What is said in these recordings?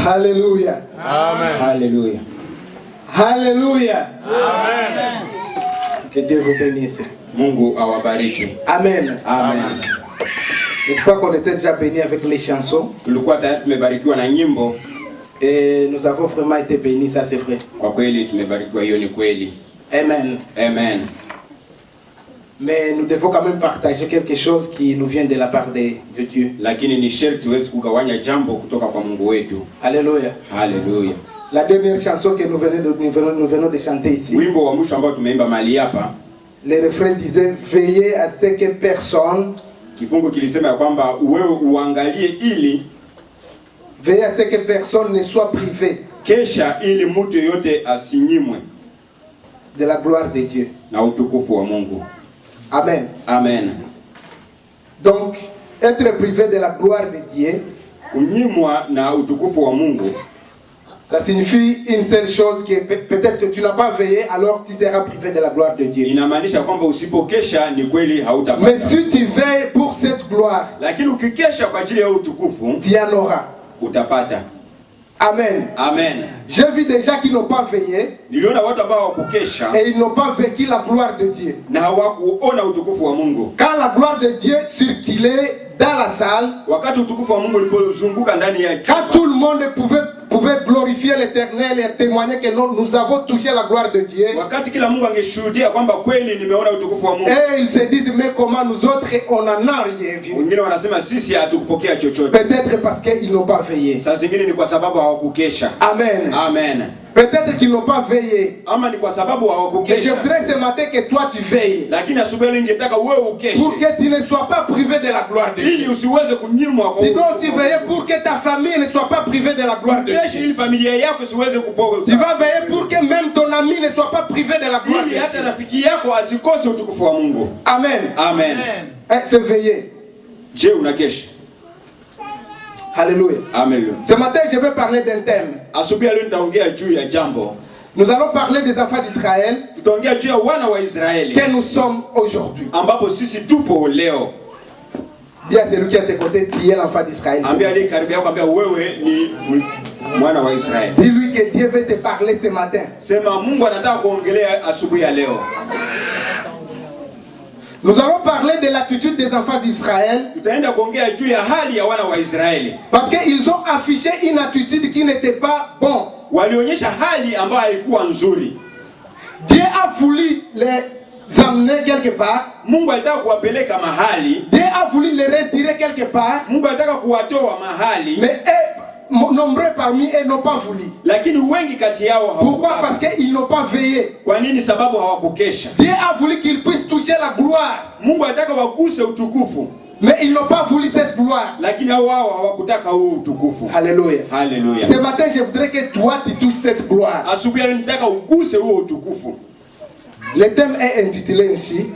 Alléluia. Amen. Alléluia. Alléluia. Amen. Que Dieu vous bénisse. Mungu awabariki. Amen. Amen. N'est-ce pas qu'on était déjà bénis avec les chansons? Tulikuwa tayari tumebarikiwa na nyimbo. Et nous avons vraiment été bénis, ça c'est vrai. Kwa kweli tumebarikiwa, hiyo ni kweli. Amen. Amen. Mais nous devons quand même partager quelque chose qui nous vient de la part de Dieu. Lakini ni sharti tuweze kugawanya jambo kutoka kwa Mungu wetu. Alléluia. Haleluya. La dernière chanson que nous venons de chanter ici. Wimbo wa mwisho ambao tumeimba mahali hapa, Le refrain disait veillez à ce que personne, kifungu kilisema ya kwamba wewe uangalie ili veillez à ce que personne ne soit privé kesha ili mtu yote asinyimwe de la gloire de Dieu. na utukufu wa Mungu. Amen. Amen. Donc, être privé de la gloire de Dieu, Kunyimwa na utukufu wa Mungu, ça signifie une seule chose, que peut-être que tu n'as pas veillé, alors tu seras privé de la gloire de Dieu. inamaanisha kwamba usipokesha ni kweli Mais hautapata. si tu veilles pour cette gloire, Lakini ukikesha kwa ajili ya utukufu tu en auras. utapata. Amen. Amen. J'ai vu des gens qui n'ont pas veillé Niliona watu ambao hawakukesha et ils n'ont pas vécu la gloire de Dieu. na hawakuona utukufu wa Mungu. Quand la gloire de Dieu circulait dans la salle, Wakati utukufu wa Mungu ulipozunguka ndani ya quand chumba, tout le monde pouvait glorifier l'Éternel et témoigner que nous avons touché la gloire de Dieu, wakati kila Mungu angeshuhudia kwamba kweli nimeona utukufu wa Mungu, et ils se disent mais comment nous autres on n'en a rien vu. wengine wanasema sisi hatukupokea chochote. Peut-être parce qu'ils n'ont pas veillé. Saa zingine ni kwa sababu hawakukesha. Amen. Amen. Peut-être qu'ils n'ont pas veillé. Ama ni kwa sababu Et je hawakukesha. voudrais ce matin que toi tu veilles. Lakini asubuhi leo ningetaka wewe ukeshe Pour que tu ne sois pas privé de la gloire de Dieu. ili usiweze kunyimwa kwa Tu dois aussi utukufu wa veiller Mungu. pour que ta famille ne soit pas privée de la gloire de Kesho Dieu. ili familia yako isiweze kupoka. Tu vas veiller pour que même ton ami ne soit pas privé de la gloire de Ili hata Dieu. rafiki yako asikose utukufu wa Mungu. Amen. Amen. C'est veiller. Je, unakesha? Alléluia. Amen. Ce matin, je vais parler d'un thème. Asubuhi leo nitaongea juu ya jambo. Nous allons parler des enfants d'Israël Tutaongea juu ya wana wa Israeli que nous sommes aujourd'hui. ambapo sisi tupo leo. Dis à celui qui est à tes côtés, tu es l'enfant d'Israël. Ambia aliye karibu yako, ambia wewe ni mwana wa Israeli. Dis-lui que Dieu veut te parler ce matin. Sema Mungu anataka kuongelea asubuhi ya leo. Nous allons parler de l'attitude des enfants d'Israël Tutaenda kuongea juu ya hali ya wana wa Israeli. parce qu'ils ont affiché une attitude qui n'était pas bonne. Walionyesha hali ambayo haikuwa nzuri. Dieu a voulu les amener quelque part. Mungu alitaka kuwapeleka mahali. Dieu a voulu les retirer quelque part. Mungu alitaka kuwatoa mahali. Mais nombreux parmi eux n'ont pas voulu. Lakini wengi kati yao Pourquoi? hawakutaka. Parce qu'ils n'ont pas veillé. Kwa nini? Sababu hawakukesha. Dieu a voulu qu'ils puissent toucher la gloire. Mungu alitaka waguse utukufu. Mais ils n'ont pas voulu cette gloire. Lakini hao hawakutaka huo utukufu. Alléluia. Haleluya. Ce matin, je voudrais que toi, tu touches cette gloire. Asubuhi leo nitaka uguse huo utukufu. Le thème est intitulé ainsi.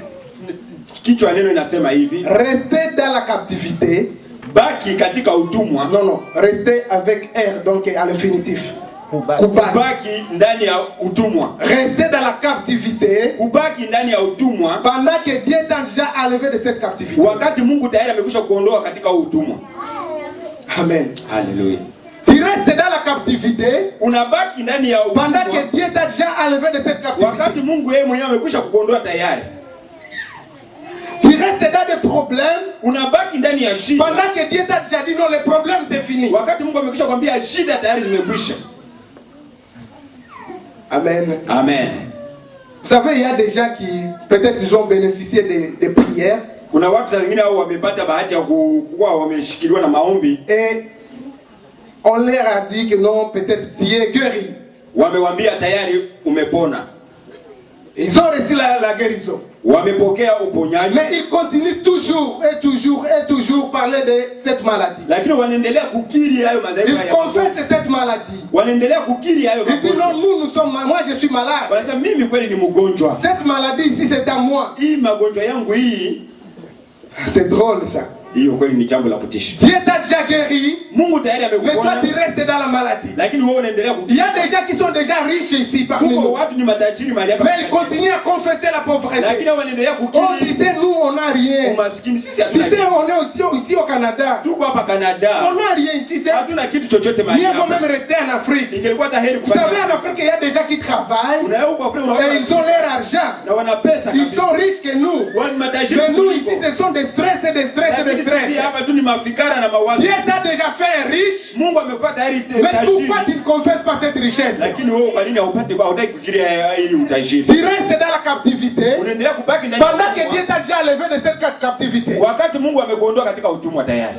Kichwa neno inasema hivi: Rester dans la captivité. baki katika utumwa. Non, rester avec R, donc à l'infinitif. Kubaki. Kubaki ndani ya utumwa. Rester dans la captivité. Kubaki ndani ya utumwa Pendant que Dieu t'a déjà enlevé de cette captivité. wakati Mungu tayari amekwisha kuondoa katika utumwa. Amen. Haleluya. Tu restes dans la captivité. Unabaki ndani ya utumwa Pendant que Dieu t'a déjà enlevé de cette captivité. wakati Mungu yeye mwenyewe amekwisha kuondoa tayari. Tu restes dans des problèmes. Unabaki ndani ya shida Pendant que Dieu t'a déjà dit non, les problèmes c'est fini. wakati Mungu amekwisha kwambia shida tayari zimekwisha. Amen. Amen. Vous savez, il y a des gens qui, peut-être, ils ont bénéficié des prières. Kuna watu wengine hao wamepata bahati ya kuwa wameshikiliwa na maombi. Et on leur a dit que non, peut-être Dieu est guéri. Wamewambia tayari umepona. Ils ont reçu la guérison. Wamepokea uponyaji. Mais ils continuent toujours et toujours et toujours parler de cette maladie. Lakini wanaendelea kukiri hayo madhaifu Ils ya confessent cette maladie. wanaendelea kukiri hayo Ils disent magonjwa. non, nous sommes, moi je suis malade. Wanasema mimi kweli ni mgonjwa. Cette maladie ici c'est à moi. Hii magonjwa yangu hii C'est drôle ça. Hiyo kweli ni jambo la kutisha. Dieu t'a déjà guéri. Mungu tayari Mais toi amekuponya. tu restes dans la maladie. Lakini wewe unaendelea Il y a des gens qui sont déjà riches ici parmi kuko nous. watu ni matajiri mahali hapa. Mais ils continuent à confesser la pauvreté. Lakini wanaendelea Oh, kukiri tu sais, nous on n'a rien. umaskini. Sisi Tu hatuna sais, kitu. on est ici au Canada. Tuko hapa Canada. On n'a rien ici. Hatuna kitu chochote mahali Mieux vaut hapa. même rester en Afrique. Ingelikuwa taheri Vous savez, kufanya. en Afrique, il y a des gens qui travaillent Unaenda huko Afrika et unaona ils ont leur argent. na wana pesa Ils kabisa. sont riches que nous. Wani matajiri Mais nous kuliko. ici, ce sont des stress et des stress et des Lakini stress. sisi hapa tu ni mafikara na mawazo. Dieu t'a déjà fait un riche. Mungu amekuwa tayari Mais pourquoi tajiri. tu ne confesses pas cette richesse? Lakini wewe kwa nini haupati kwa hutaki kukiria hii utajiri? Tu restes dans la captivité Unaendelea kubaki ndani. pendant que Dieu t'a déjà levé de cette captivité. Wakati Mungu amekuondoa katika utumwa tayari.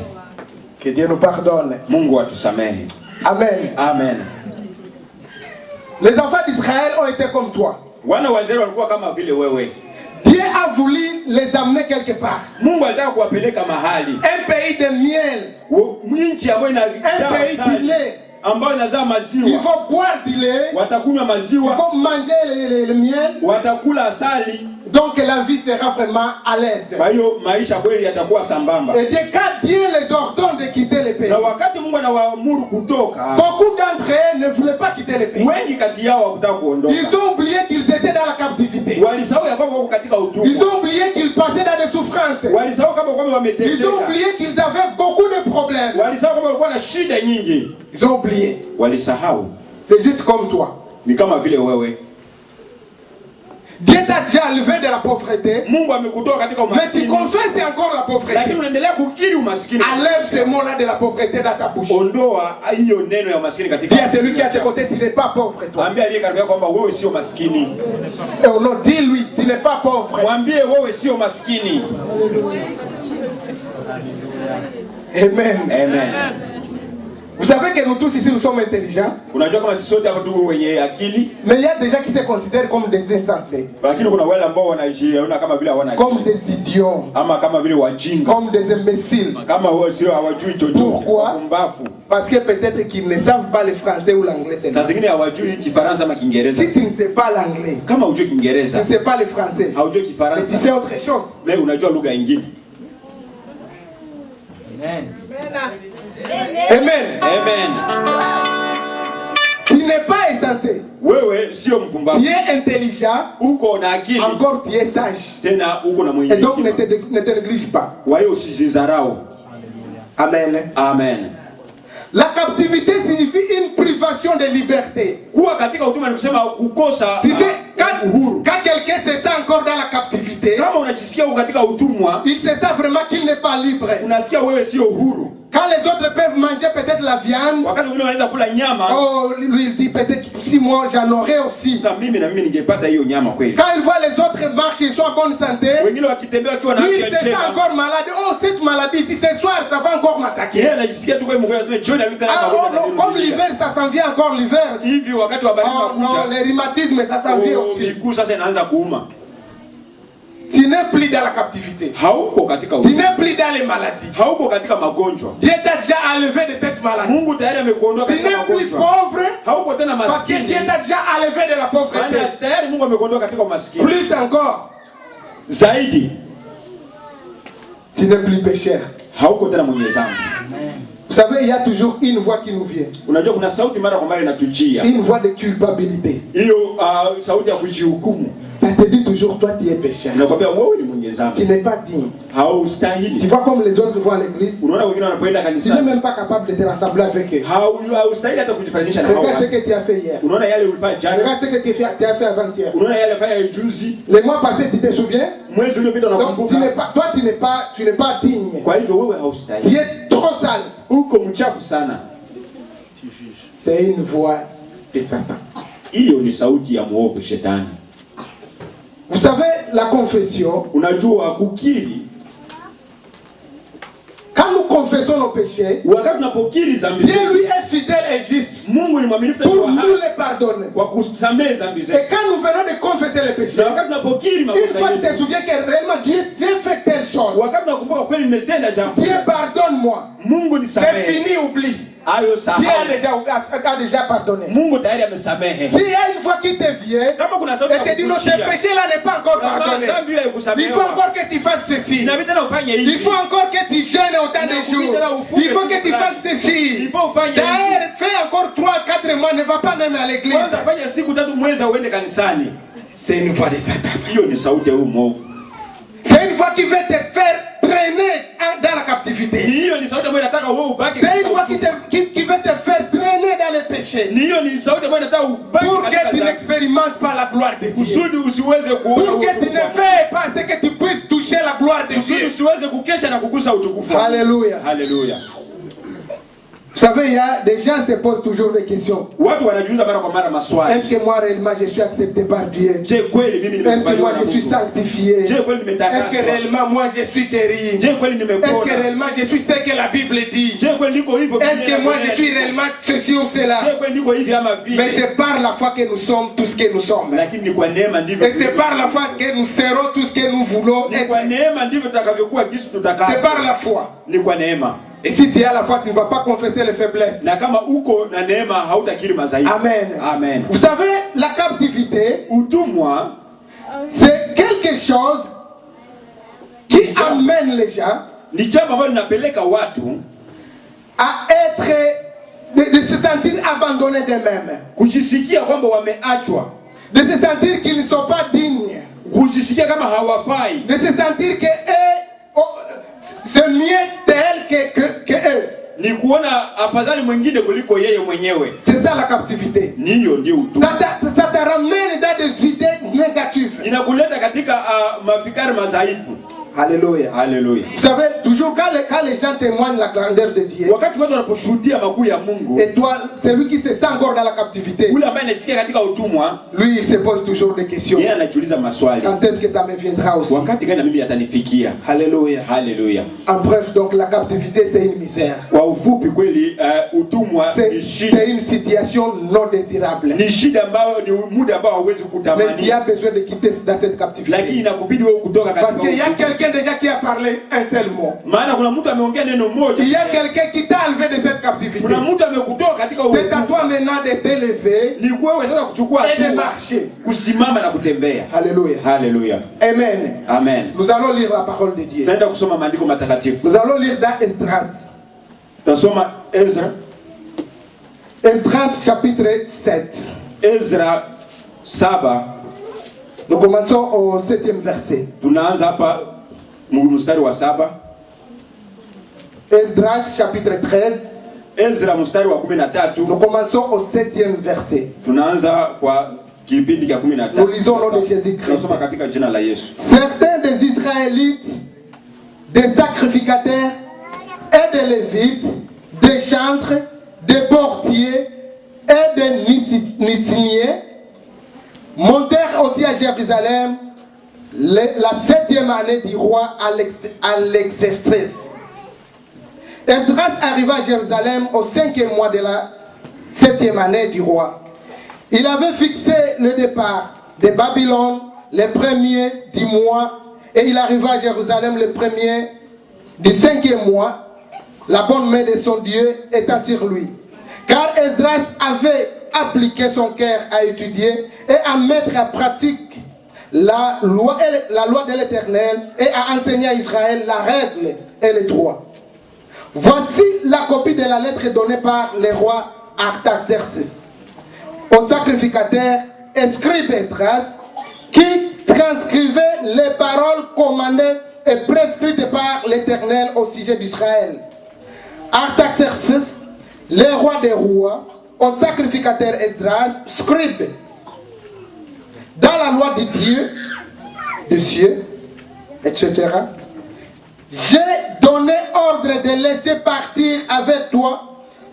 Que Dieu nous pardonne. Mungu atusamehe. Amen. Amen. Les enfants d'Israël ont été comme toi. Wana wa Israeli walikuwa kama vile wewe. Dieu a voulu les amener quelque part. Mungu alitaka kuwapeleka mahali. Un pays de miel. Nchi ambayo Un inazaa pays du asali, lait. ambayo inazaa Il maziwa. faut boire du lait. Watakunywa Il maziwa, faut manger le miel. watakula asali. Donc la vie sera vraiment à l'aise. Kwa hiyo maisha kweli yatakuwa sambamba. Et Dieu, quand Dieu les ordonne de quitter le pays, Na wakati Mungu anawaamuru kutoka, beaucoup d'entre eux ne voulaient pas quitter le pays. wengi kati yao hawakutaka kuondoka. Ils ont oublié qu'ils étaient dans la captivité. Walisahau ya kwamba wako katika Ils utumwa. ont oublié qu'ils passaient dans des souffrances. Walisahau kama kwamba Ils ont wameteseka. oublié qu'ils avaient beaucoup de problèmes. Walisahau kama walikuwa na shida nyingi. Ils ont oublié. Walisahau. C'est juste comme toi. Ni kama vile wewe. Dieu t'a déjà levé de la pauvreté, Mungu amekutoa katika mais tu umaskini. confesses encore la pauvreté. Lakini unaendelea kukiri umaskini. Enlève ces mots-là de la pauvreté dans ta bouche. Ondoa hiyo neno ya umaskini katika. Dis à celui qui est à tes côtés, tu n'es pas pauvre, toi. Mwambie aliye karibu yako kwamba wewe sio maskini. Oh non, dis-lui, tu n'es pas pauvre. Mwambie wewe sio maskini. Amen. Amen. Vous savez que nous tous ici, nous sommes intelligents, Unajua kama sisi sote hapa tuko wenye akili, mais il y a des gens qui se considèrent comme des insensés, lakini kuna wale ambao wanajiona kama vile hawana comme akili. des idiots, Ama kama vile wajinga. comme des imbéciles. Kama wao sio hawajui chochote. Pourquoi? Wapumbavu. Parce que peut-être qu'ils ne savent pas le français ou l'anglais Saa seulement. zingine hawajui Kifaransa ama Kiingereza. Si tu ne sais pas l'anglais, Kama hujui tu Kiingereza, ne sais pas le français, haujui mais tu Kifaransa, sais autre chose. leo unajua lugha nyingine. Amen. Amen. Tu n'es pas insensé. Wewe sio Tu mpumbavu. es intelligent, Uko na akili, encore tu es sage. tena uko na mwenye Et donc hekima. ne te néglige pas. Kwa hiyo usizidharau. Amen. Amen. La captivité signifie une privation de liberté. Kuwa katika utumwa ni kusema kukosa Tu sais, uhuru. quand quelqu'un se sent encore dans la captivité, Kama unajisikia uko katika utumwa, il se sent vraiment qu'il n'est pas libre. unasikia wewe sio uhuru. Quand les autres peuvent manger peut-être la viande, Wakati wengine wanaweza kula nyama, oh, lui il dit peut-être si moi j'en aurais aussi. sasa mimi na mimi ningepata hiyo nyama kweli. Quand il voit les autres marcher, ils sont en bonne santé, Wengine wakitembea wakiwa na lui il afya se sent njema. encore malade. Oh, cette maladie, si ce soir ça va encore m'attaquer. Yeye anajisikia tu kwa mkoa anasema John alikuwa Ah, oh, non, comme l'hiver, ça s'en vient encore l'hiver. hivi wakati wa baridi Oh non, unakuja. les rhumatismes, ça s'en vient aussi. Miguu sasa inaanza kuuma. Tu n'es plus dans la captivité. Hauko katika Tu n'es plus dans les maladies. hauko katika magonjwa. Dieu t'a déjà enlevé de cette maladie. Mungu tayari amekuondoa Tu katika n'es plus magonjwa. pauvre Hauko tena parce que maskini. Dieu t'a déjà enlevé de la pauvreté. Maana tayari Mungu amekuondoa katika umaskini. Plus encore, Zaidi tu n'es plus pécheur. hauko tena mwenye dhambi. Vous savez, il y a toujours une voix qui nous vient. Unajua kuna sauti mara kwa mara inatujia. Une voix de culpabilité. Hiyo sauti ya kujihukumu. Ça te dit toujours, toi tu es pécheur. Inakwambia wewe ni mwenye Tu dhambi. n'es pas digne. Tu Haustahili. vois comme les autres vont à l'église. Unaona wengine wanapoenda Tu n'es kanisani. même pas capable de te rassembler avec eux. Haustahili hata kujifananisha na hao. Regarde ce que tu as fait hier. Unaona yale ulifanya jana. Regarde ce que tu as fait avant-hier. Unaona yale fanya juzi. Le mois passé, tu te souviens? Mwezi uliopita Donc, unakumbuka. toi tu n'es pas digne. Kwa hivyo wewe Tu haustahili. es trop sale. Uko mchafu sana. C'est une voix de Satan. Hiyo ni sauti ya muovu shetani. Vous savez, la confession, Unajua kukiri, quand nous confessons nos péchés, wakati tunapokiri dhambi Dieu zetu, lui est fidèle et juste Mungu ni mwaminifu pour kwa nous haki les pardonner. kwa kusamehe dhambi Et zetu. quand nous venons de confesser les péchés, Na wakati tunapokiri une fois makosa tu te yetu, souviens que réellement Dieu fait telle chose, wakati tunakumbuka kweli nimetenda jambo, Dieu pardonne-moi. Mungu C'est nisamehe. fini, oublie. Ayo Dieu sahau. a déjà pardonné. Mungu tayari amesamehe. S'il y a une fois qui te vient, Kama kuna sauti et te dit non, tes péchés là n'est pas encore pardonné. Il faut encore que tu fasses ceci. Il faut encore que tu jeûnes autant de jours. Il faut que tu fasses ceci. D'ailleurs, fais encore 3-4 mois, ne va pas même à l'église. C'est une voix de Satan. C'est une voix qui veut te faire traîner dans la captivité. C'est une voix qui veut te faire traîner dans les péchés. Pour que tu n'expérimentes pas la gloire de Dieu. Pour que tu ne fais pas ce que tu puisses toucher la gloire de Dieu. Alléluia. Alléluia. Vous savez, il y a des gens qui se posent toujours des questions. Est-ce que moi réellement je suis accepté par Dieu? Est-ce que moi je suis sanctifié? Est-ce que réellement moi je suis guéri? Est-ce que réellement je suis ce que la Bible dit? Est-ce que moi je suis réellement ceci ou cela? Mais c'est par la foi que nous sommes tout ce que nous sommes. Et c'est par la foi que nous serons tout ce que nous voulons être. C'est par la foi. Et si tu as la foi, tu ne vas pas confesser les faiblesses. Amen. Amen. Vous savez, la captivité, c'est quelque chose qui amène les gens à être, de se sentir abandonnés d'eux-mêmes. De se sentir qu'ils ne sont pas dignes. De se sentir que c'est mieux tel que eux. C'est ça la captivité. Ça te ramène dans des idées négatives. Alléluia. Alléluia. Vous savez, toujours quand les gens témoignent la grandeur de Dieu, et toi, celui qui se sent encore dans la captivité, lui il se pose toujours des questions. Quand est-ce que ça me viendra aussi? Alléluia. Alléluia. En bref, donc la captivité c'est une misère. C'est une situation non désirable. Mais il a besoin de quitter dans cette captivité. Parce qu'il y a quelqu'un déjà qui a parlé un seul mot. Il y a quelqu'un qui t'a enlevé de cette captivité. C'est à toi maintenant de t'élever et de marcher. Alléluia. Alléluia. Amen. Amen. Nous allons lire la parole de Dieu. Nous allons lire dans Esdras chapitre 7. Ezra 7. Nous commençons au 7e verset. Esdras chapitre 13. Nous commençons au 7e verset. Nous lisons au nom de Jésus-Christ. Certains des Israélites, des sacrificateurs et des Lévites, des chantres, des portiers et des nitiniers montèrent aussi à Jérusalem la 7e année du roi Alexerxès. Esdras arriva à Jérusalem au 5e mois de la 7e année du roi. Il avait fixé le départ de Babylone le 1er du mois et il arriva à Jérusalem le 1er du 5e mois. La bonne main de son Dieu étant sur lui. Car Esdras avait appliqué son cœur à étudier et à mettre en pratique la loi de l'Éternel et à enseigner à Israël la règle et les droits. Voici la copie de la lettre donnée par le roi Artaxerxès au sacrificateur et scribe Esdras qui transcrivait les paroles commandées et prescrites par l'Éternel au sujet d'Israël. Artaxerxès, le roi des rois, au sacrificateur Esdras, scribe, dans la loi de Dieu, de cieux, etc. J'ai donné ordre de laisser partir avec toi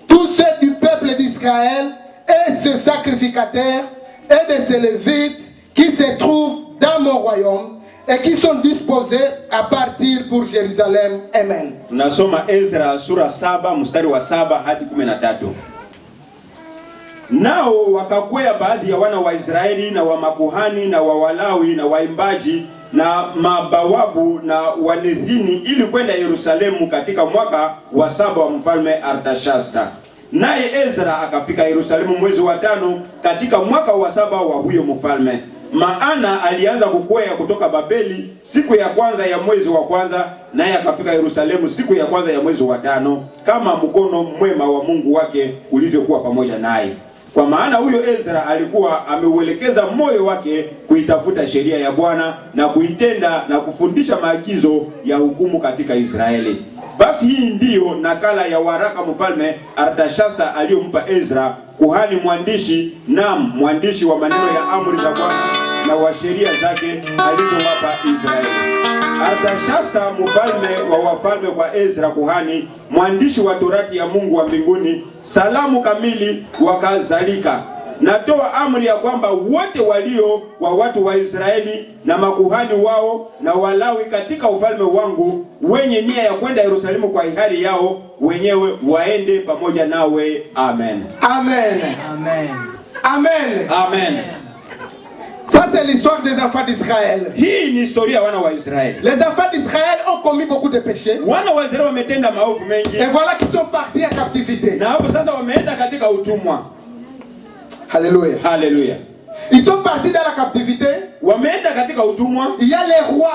tous ceux du peuple d'Israël et ce sacrificateur et de ces Lévites qui se trouvent dans mon royaume et qui sont disposés à partir pour Jérusalem. Amen. Tunasoma Ezra sura 7 mstari wa 7 hadi 13. Nao wakakwea baadhi ya wana wa Israeli na wa makuhani na wa Walawi na waimbaji na mabawabu na wanidhini ili kwenda Yerusalemu katika mwaka wa 7 wa mfalme Artashasta. Naye Ezra akafika Yerusalemu mwezi wa 5 katika mwaka wa 7 wa huyo mfalme. Maana alianza kukwea kutoka Babeli siku ya kwanza ya mwezi wa kwanza, naye akafika Yerusalemu siku ya kwanza ya mwezi wa 5, kama mkono mwema wa Mungu wake ulivyokuwa pamoja naye. Kwa maana huyo Ezra alikuwa ameuelekeza moyo wake kuitafuta sheria ya Bwana na kuitenda na kufundisha maagizo ya hukumu katika Israeli. Basi hii ndiyo nakala ya waraka mfalme Artashasta aliyompa Ezra, kuhani mwandishi, naam, mwandishi wa maneno ya amri za Bwana na wa sheria zake alizowapa Israeli. Artashasta mfalme wa wafalme kwa Ezra kuhani, mwandishi wa torati ya Mungu wa mbinguni, salamu kamili wakazalika. Natoa amri ya kwamba wote walio wa watu wa Israeli na makuhani wao na Walawi katika ufalme wangu wenye nia ya kwenda Yerusalemu kwa hiari yao wenyewe waende pamoja nawe. Amen. Amen. Amen. Amen. Amen. Ça c'est l'histoire des enfants d'Israël. Hii ni historia wana wa Israeli. Les enfants d'Israël ont commis beaucoup de péchés. Wana wa Israeli wametenda maovu mengi. Et voilà qu'ils sont partis en captivité. Na hapo sasa wameenda katika utumwa. Alléluia. Alléluia. Ils sont partis dans la captivité. Wameenda katika utumwa. Il y a le roi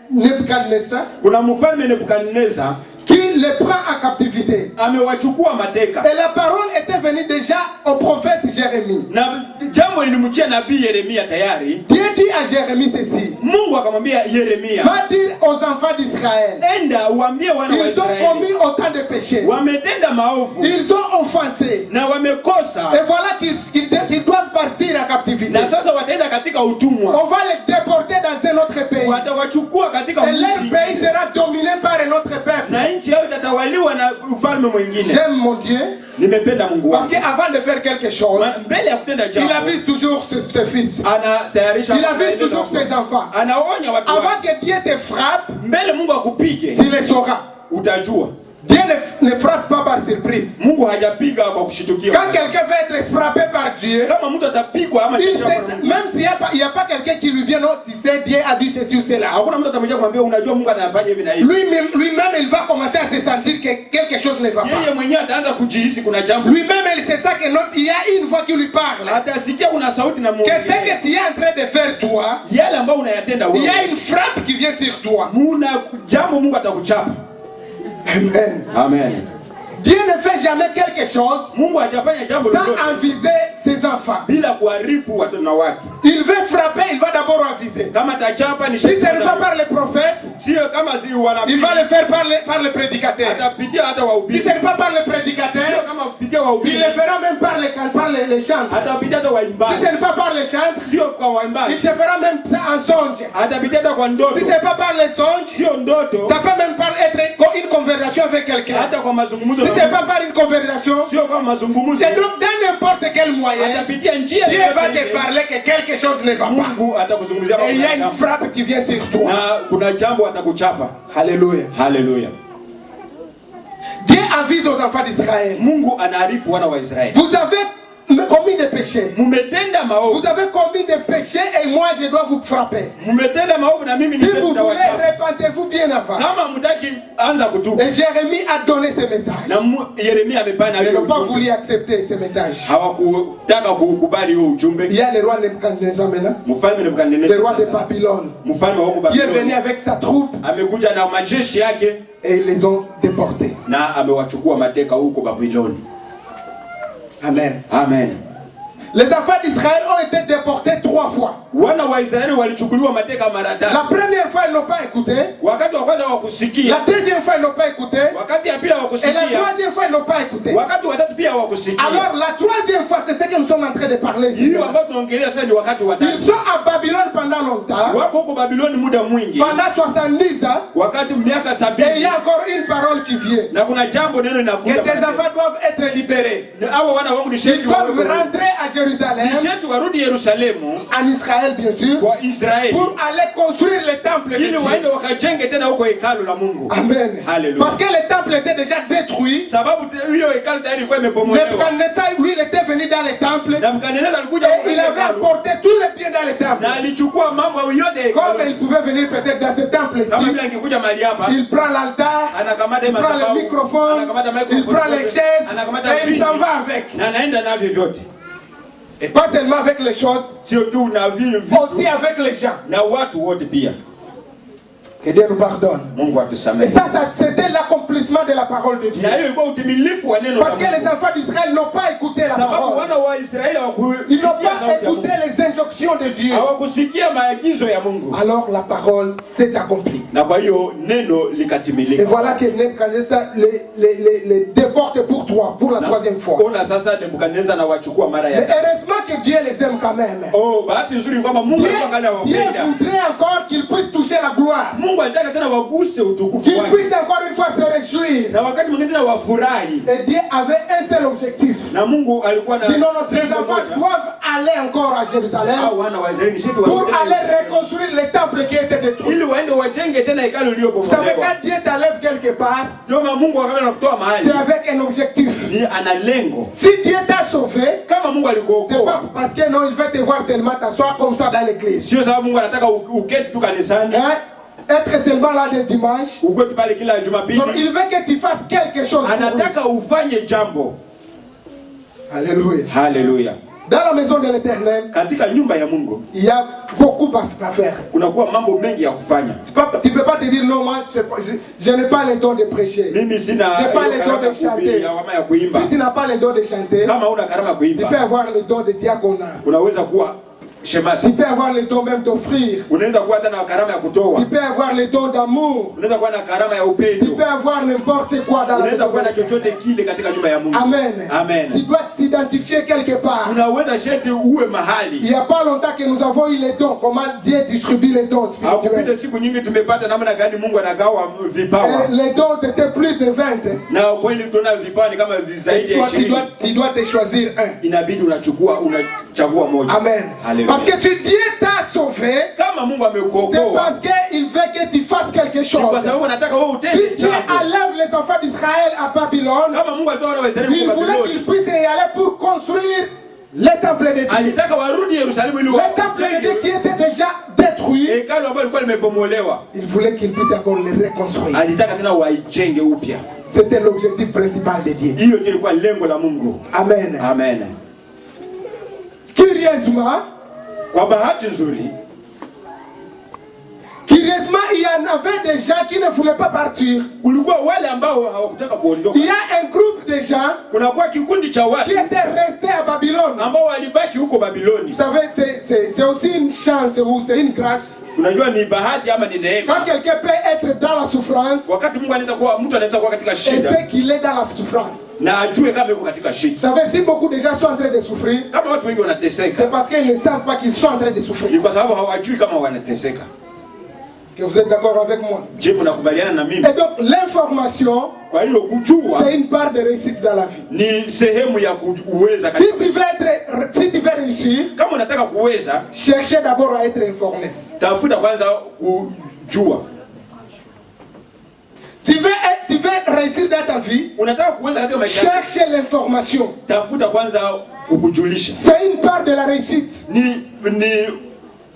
Nebuchadnezzar. Kuna mfalme Nebukadneza qui les prend en captivité. Amewachukua mateka. Et la parole était venue déjà au prophète Jérémie. Na jambo lilimjia nabii Yeremia tayari. Dieu dit à Jérémie ceci. Mungu akamwambia Yeremia, va dire aux enfants d'Israël. Enda uambie wana wa Israeli. Ils ont commis autant de péchés. Wametenda maovu. Ils ont offensé. Na wamekosa. Et voilà qu'ils doivent partir en captivité. Na sasa wataenda katika utumwa. On va les déporter dans un autre pays. Watawachukua katika et leur pays sera dominé par un autre peuple. Na nchi yao itatawaliwa na ufalme mwingine. J'aime mon Dieu. Nimependa Mungu wangu. Parce qu'avant de faire quelque chose, mbele ya kutenda jambo, il avise toujours ses fils. Anatayarisha. Il avise toujours ses enfants. Anaonya watu. Avant que Dieu te frappe, mbele Mungu akupige, tu le sauras. Utajua. Dieu ne frappe pas par surprise. Mungu hajapiga kwa kushitukia. Quand quelqu'un veut être frappé par Dieu, kama mtu atapigwa ama même s'il n'y a pas quelqu'un qui lui vient, non, tu sais, Dieu a dit ceci ou cela. Hakuna mtu atamjia kumwambia unajua Mungu anafanya hivi na hivi. Lui-même, il va commencer à se sentir que quelque chose ne va pas. Yeye mwenyewe ataanza kujihisi kuna jambo. Lui-même, il sait ça que il y a une voix qui lui parle. Atasikia kuna sauti na Mungu. Que ce que tu es en train de faire toi, yale ambayo unayatenda wewe, il y a une frappe qui vient sur toi. Muna jambo Mungu atakuchapa. Amen. Amen. Dieu ne fait jamais quelque chose Mungu hajafanya jambo sans lolote aviser ses enfants. bila kuarifu watoto wake. Il veut frapper, il va d'abord aviser. Kama atachapa ni si ce n'est pas par les prophètes, sio kama si wala, il va le faire par les prédicateurs. Atapitia hata wahubiri. Si ce n'est pas par les prédicateurs, sio kama kupitia wahubiri, il le fera même par les chantres. Atapitia hata waimbaji. Si ce n'est pas par les chantres, sio kwa waimbaji, il te fera même en songe. Atapitia hata kwa ndoto. Si ce n'est pas par les songes, sio ndoto, ça peut même pas être une conversation avec quelqu'un. Hata kwa mazungumzo. Si ce n'est pas par une conversation, sio kwa mazungumzo. C'est donc dans n'importe quel moyen, Atapitia njia Dieu va te parler que quelque chose ne va pas. Mungu atakuzungumzia. Et il y a une frappe qui vient sur toi. Na kuna jambo atakuchapa. Alléluia. Alléluia. Dieu avise aux enfants d'Israël. Mungu anaarifu wana wa Israeli. Vous avez commis des péchés. Mumetenda maovu. Vous avez commis des péchés et moi je dois vous frapper. Mumetenda maovu na mimi si vous voulez, répentez-vous bien avant. Kama mtaki anza kutubu. Et Jérémie a donné ce message. Na Yeremia amepana hiyo ujumbe. Ils n'ont pas voulu accepter ce message. Hawakutaka kukubali huo ujumbe. Il y a le roi Nebuchadnezzar maintenant. Mfalme Nebukadneza. Le roi de Babylone. Mfalme wa Babylone. Il est venu avec sa troupe. Amekuja na majeshi yake. Et ils les ont déportés. Na amewachukua mateka huko Babylone. Amen. Amen. Les enfants d'Israël ont été déportés 3 fois. Wana wa Israeli walichukuliwa mateka mara 3. La première fois ils n'ont pas écouté. Wakati wa kwanza hawakusikia. La deuxième fois ils n'ont pas écouté. Wakati ya pili hawakusikia. Et la troisième fois ils n'ont pas écouté. Wakati wa tatu pia hawakusikia. Alors la troisième fois c'est ce que nous sommes en train de parler ici. Hiyo ambayo tunaongelea sasa ni wakati wa tatu. Ils sont à Babylone pendant longtemps. Wako huko Babylone muda mwingi. Pendant 70 ans. Wakati miaka 70. Et il y a encore une parole qui vient. Na kuna jambo neno linakuja. Que ces enfants doivent être libérés. Hawa wana wangu ni Ils doivent rentrer à Jérusalem. Ni warudi Yerusalemu. En Israël. Israël, bien sûr, kwa Israeli pour aller construire le temple de ili Dieu. waende wakajenge tena huko hekalu la Mungu. Amen. Hallelujah. Parce que le temple était déjà détruit. Sababu hiyo hekalu tayari ilikuwa imebomolewa. Nebuchadnezzar, lui, il était venu dans le temple. Nebukadneza alikuja Et il avait apporté tous les biens dans le temple. na alichukua mambo yote. Comme il pouvait venir peut-être dans ce temple Kama ici. vile angekuja mahali hapa, Il prend l'altar, anakamata il prend le microphone, il prend les chaises et il s'en va avec. na anaenda navyo vyote. Et pas seulement avec les choses, Sio tu na vitu, aussi avec les gens. na watu wote pia. Que Dieu nous pardonne. Mungu Et atusamehe. ça c'était l'accomplissement de la parole de Dieu. Na hiyo ilikuwa utimilifu wa neno la Parce que les Mungu. enfants d'Israël n'ont pas écouté la Sababu parole. wana wa Israeli Ils n'ont hawakusikia pas sauti ya écouté Mungu. les injonctions de Dieu. Hawakusikia maagizo ya Mungu. Alors la parole s'est accomplie. Na kwa hiyo neno Et likatimilika. voilà que Nebuchadnezzar les déporte pour toi, pour la troisième fois. Ona sasa Nebukadneza na wachukua mara Mais ya. heureusement que Dieu les aime quand même. Oh, bahati nzuri ni kwamba Mungu Dieu, alikuwa angalia Dieu wapenda. voudrait encore qu'ils puissent toucher la gloire. Mungu alitaka tena waguse utukufu Qu'ils wake. puissent encore une fois se réjouir. Na wakati mwingine tena wafurahi. Et Dieu avait un seul objectif. Na Mungu alikuwa na Dit non, ces lengo enfants moja. doivent aller encore à Jérusalem Hao wana wa Israeli shiki pour warudi aller tena reconstruire le temple qui était détruit. ili waende wajenge tena hekalu Vous savez, lililobomolewa. quand Dieu t'enlève quelque part, Ndio Mungu akaanza na kutoa mahali. c'est avec un objectif. Ni ana lengo. Si Dieu t'a sauvé, Kama Mungu c'est alikuokoa, pas parce que non, il veut te voir seulement t'asseoir comme ça dans l'église. sio sababu Mungu anataka uketi tu kanisani, Hein? Être seulement là le dimanche. uketi pale kila Donc Jumapili. il veut que tu fasses quelque chose pour lui. Anataka ufanye jambo. Alléluia. Haleluya. Dans la maison de l'Éternel, Katika nyumba ya Mungu il y a beaucoup à faire. kunakuwa mambo mengi ya kufanya. Tu peux pas te dire non, moi je n'ai pas le don de prêcher. Mimi sina J'ai pas hiyo le karama don ya de chanter. kuhubiri au kama ya kuimba. Si tu n'as pas le don de chanter, Kama una karama ya tu peux kuimba, avoir le don de diaconat. unaweza kuwa shemasi. Tu peux avoir le don même d'offrir. Unaweza kuwa hata na karama ya kutoa. Tu peux avoir le don d'amour. Unaweza kuwa na karama ya Tu upendo. peux avoir n'importe quoi dans la Unaweza maison kuwa de na chochote l'Éternel. kile katika nyumba ya Mungu. Amen. Amen. Tu dois t'identifier quelque part. Unaweza sheti uwe Il mahali. n'y a pas longtemps que nous avons eu les dons. Comment Dieu distribue les dons Hakupita spirituels. siku nyingi tumepata namna gani Mungu anagawa vipawa. Les dons étaient plus de 20. Na kweli tunaona vipawa ni kama zaidi ya Toi, 20. tu dois te choisir un. Inabidi unachagua moja. Amen. Alléluia. Parce que si Dieu t'a sauvé, Kama Mungu c'est amekuokoa, parce qu'il veut que tu fasses quelque kwa chose. sababu anataka wewe Si utende Dieu jambo. enlève les enfants d'Israël à Babylone, Kama Mungu alitoa wana wa Israeli il kwa voulait qu'ils Babiloni, puissent y aller pour construire le temple de Dieu. alitaka warudi Yerusalemu ili Le temple de Dieu qui wajenge était déjà détruit, hekalu ambalo lilikuwa limebomolewa. il voulait qu'ils puissent encore le reconstruire. Alitaka tena waijenge upya. C'était l'objectif principal de Dieu. Hiyo ndio ilikuwa lengo la Mungu. Amen. Amen. Curieusement, Kwa bahati nzuri, il y en avait des gens qui ne voulaient pas partir. kulikuwa wale ambao hawakutaka kuondoka. Il y a un groupe de gens Kunakuwa kikundi cha qui watu étaient restés à Babylone. ambao walibaki huko Babiloni. Vous savez, c'est aussi une chance ou c'est une grâce. Unajua ni bahati ama ni neema. Quand quelqu'un peut être dans la souffrance Wakati Mungu anaweza kuwa mtu anaweza kuwa katika et shida c'est qu'il est dans la souffrance. na ajue kama yuko katika Vous shida. savez, si beaucoup de gens sont en train de souffrir, Kama watu wengi c'est wanateseka, parce qu'ils ne savent pas qu'ils sont en train de souffrir. ni kwa sababu hawajui kama wanateseka. Est-ce que vous êtes d'accord avec moi? Je, mnakubaliana na mimi? Et donc, l'information, Kwa hiyo kujua c'est une part de réussite dans la vie. ni sehemu ya kuweza Si katika. tu veux réussir, Kama unataka kuweza, cherchez d'abord à être informé. tafuta kwanza kujua. Tu veux réussir dans ta vie, Unataka kuweza katika maisha yako, cherchez l'information. tafuta kwanza kukujulisha. C'est une part de la réussite. Ni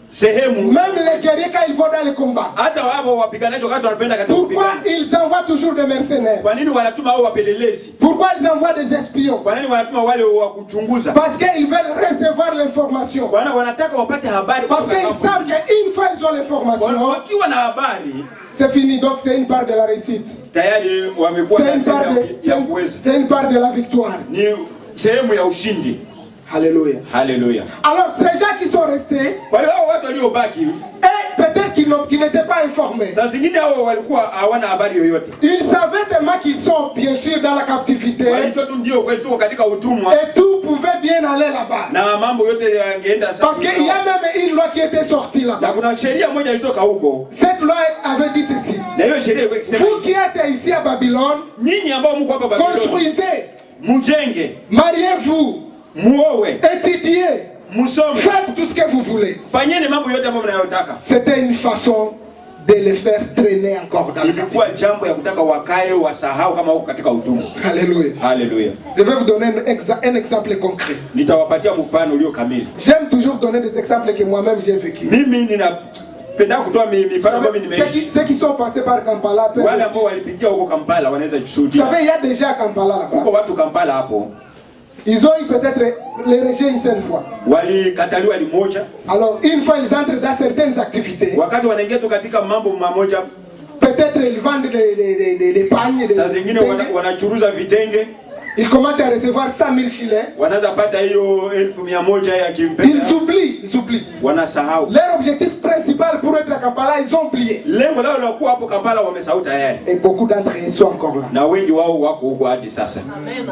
sehemu. Même les guerriers, quand ils vont dans le combat, Hata wao wapiganaji wakati wanapenda katika pourquoi kupigana. ils envoient toujours des mercenaires? Kwa nini wanatuma hao wapelelezi? Pourquoi ils envoient des espions? Kwa nini wanatuma wale wa kuchunguza? Parce qu'ils veulent recevoir l'information. Kwa nini wanataka wapate habari? Parce kutoka qu'ils kampuni. savent qu'une fois ils ont l'information, Wakiwa na habari c'est fini. Donc c'est une part de la réussite. tayari wamekuwa C'est na une, part sehemu de- ya kuweza. c'est une part de la victoire. Ni sehemu ya ushindi. Alléluia. Haleluya. Alors ces gens qui sont restés, Kwa hiyo hao watu waliobaki, et peut-être qu'ils n'étaient pas informés, saa zingine hao walikuwa hawana habari yoyote. ils savaient seulement qu'ils sont bien sûr dans la captivité Walijua tu ndio kweli tuko katika utumwa et tout pouvait bien aller là-bas. na mambo yote yangeenda sawa. Parce qu'il y a même une loi qui était sortie Na là-bas. kuna sheria moja ilitoka huko. Cette loi avait dit ceci. Na hiyo sheria ilikuwa ikisema, Vous qui êtes ici à Babylone, nyinyi ambao mko hapa Babiloni, construisez, mujenge, mariez-vous, muowe, étudiez, Musome. Faites tout ce que vous voulez. Fanyeni mambo yote ambayo mnayotaka. C'était une façon de les faire traîner encore dans Ilikuwa jambo ya kutaka wakae wasahau kama wako katika utumwa. Alléluia. Haleluya. Je vais vous donner un exemple concret. Nitawapatia mfano ulio kamili. J'aime toujours donner des exemples que moi-même j'ai vécu. Mimi ninapenda kutoa mifano ambayo nimeishi. Ceux qui sont passés par Kampala, wale ambao walipitia huko Kampala wanaweza kushuhudia. Vous savez, il y a déjà Kampala là-bas. Huko watu Kampala hapo. Ils ont eu peut-être les rejet une seule fois. Walikataliwa limoja. Alors, une fois ils entrent dans certaines activités. Wakati wanaingia tu katika mambo mamoja. Peut-être ils vendent des pagnes. Sasa zingine wanachuruza vitenge. Ils commencent à recevoir 100 000 shillings. Wanaanza pata hiyo 1,100 ya kimpesa. Ils oublient. Wanasahau. Leur objectif principal pour être à Kampala, ils ont oublié. Lengo lao la kuwa hapo Kampala wamesahau tayari. Et beaucoup d'entre eux sont encore là. Na wengi wao wako huko hadi sasa. Amen.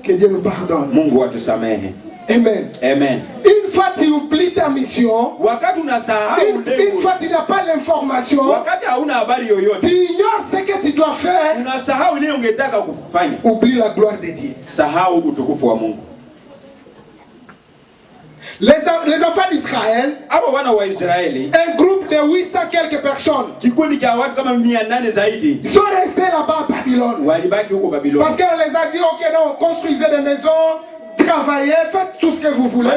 Que Dieu nous pardonne. Mungu atusamehe. Amen. Amen. Une fois tu oublies ta mission, wakati unasahau une fois tu n'as pas l'information, wakati hauna habari yoyote, tu ignores ce que tu dois faire, unasahau nini ungetaka kufanya. Oublie la gloire de Dieu. Sahau utukufu wa Mungu. Les enfants d'Israël, un groupe de 800 quelques personnes, sont restés là-bas à Babylone. Parce qu'on les a dit, ok, non, construisez des maisons, travaillez, faites tout ce que vous voulez.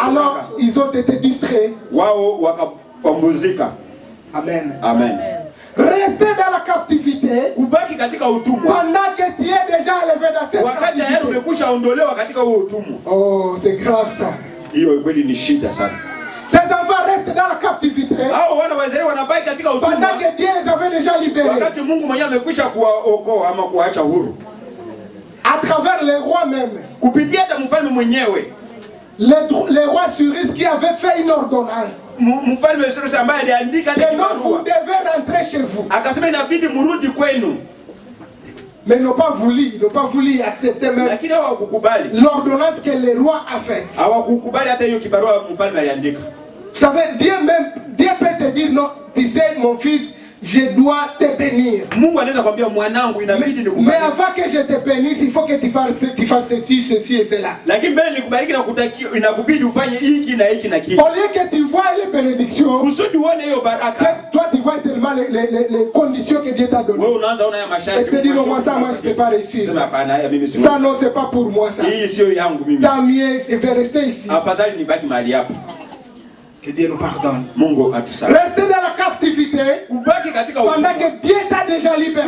Alors, ils ont été distraits. Amen. Amen. Rester dans la captivité pendant que tu es déjà élevé dans cette captivité. Oh, c'est grave ça. Ces enfants restent dans la captivité pendant que Dieu les avait déjà libérés. À travers les rois même. Les rois Cyrus qui avaient fait une ordonnance. Que non, vous devez rentrer chez vous. Mais ils n'ont pas voulu accepter même l'ordonnance que le roi a faite. Vous savez, Dieu peut te dire, non, tu sais mon fils, je dois te bénir. Mais avant que je te bénisse, il faut que tu fasses ceci et cela. Au lieu que tu vois les bénédictions, toi tu vois seulement les conditions que Dieu t'a données. Et tu te dis, non, moi ça, moi je ne peux pas réussir. Ça non, c'est pas pour moi ça. Tant mieux, je vais rester ici. Que Dieu nous pardonne. Rester dans la captivité pendant que Dieu t'a déjà libéré.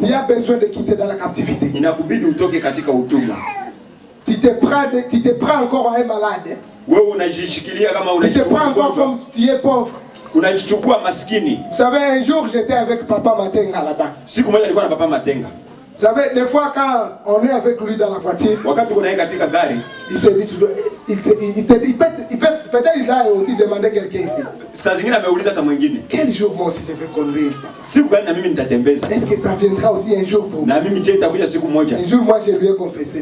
Tu as besoin de quitter dans la captivité. Tu te prends encore à un malade. Tu te prends encore comme tu es pauvre. Vous savez, un jour j'étais avec Papa Matenga là-bas. Vous savez, des fois quand on est avec lui dans la voiture, il se dit, peut-être il a aussi demandé quelqu'un ici. Quel jour moi aussi je vais conduire? Est-ce que ça viendra aussi un jour pour moi? Un jour moi je lui ai confessé.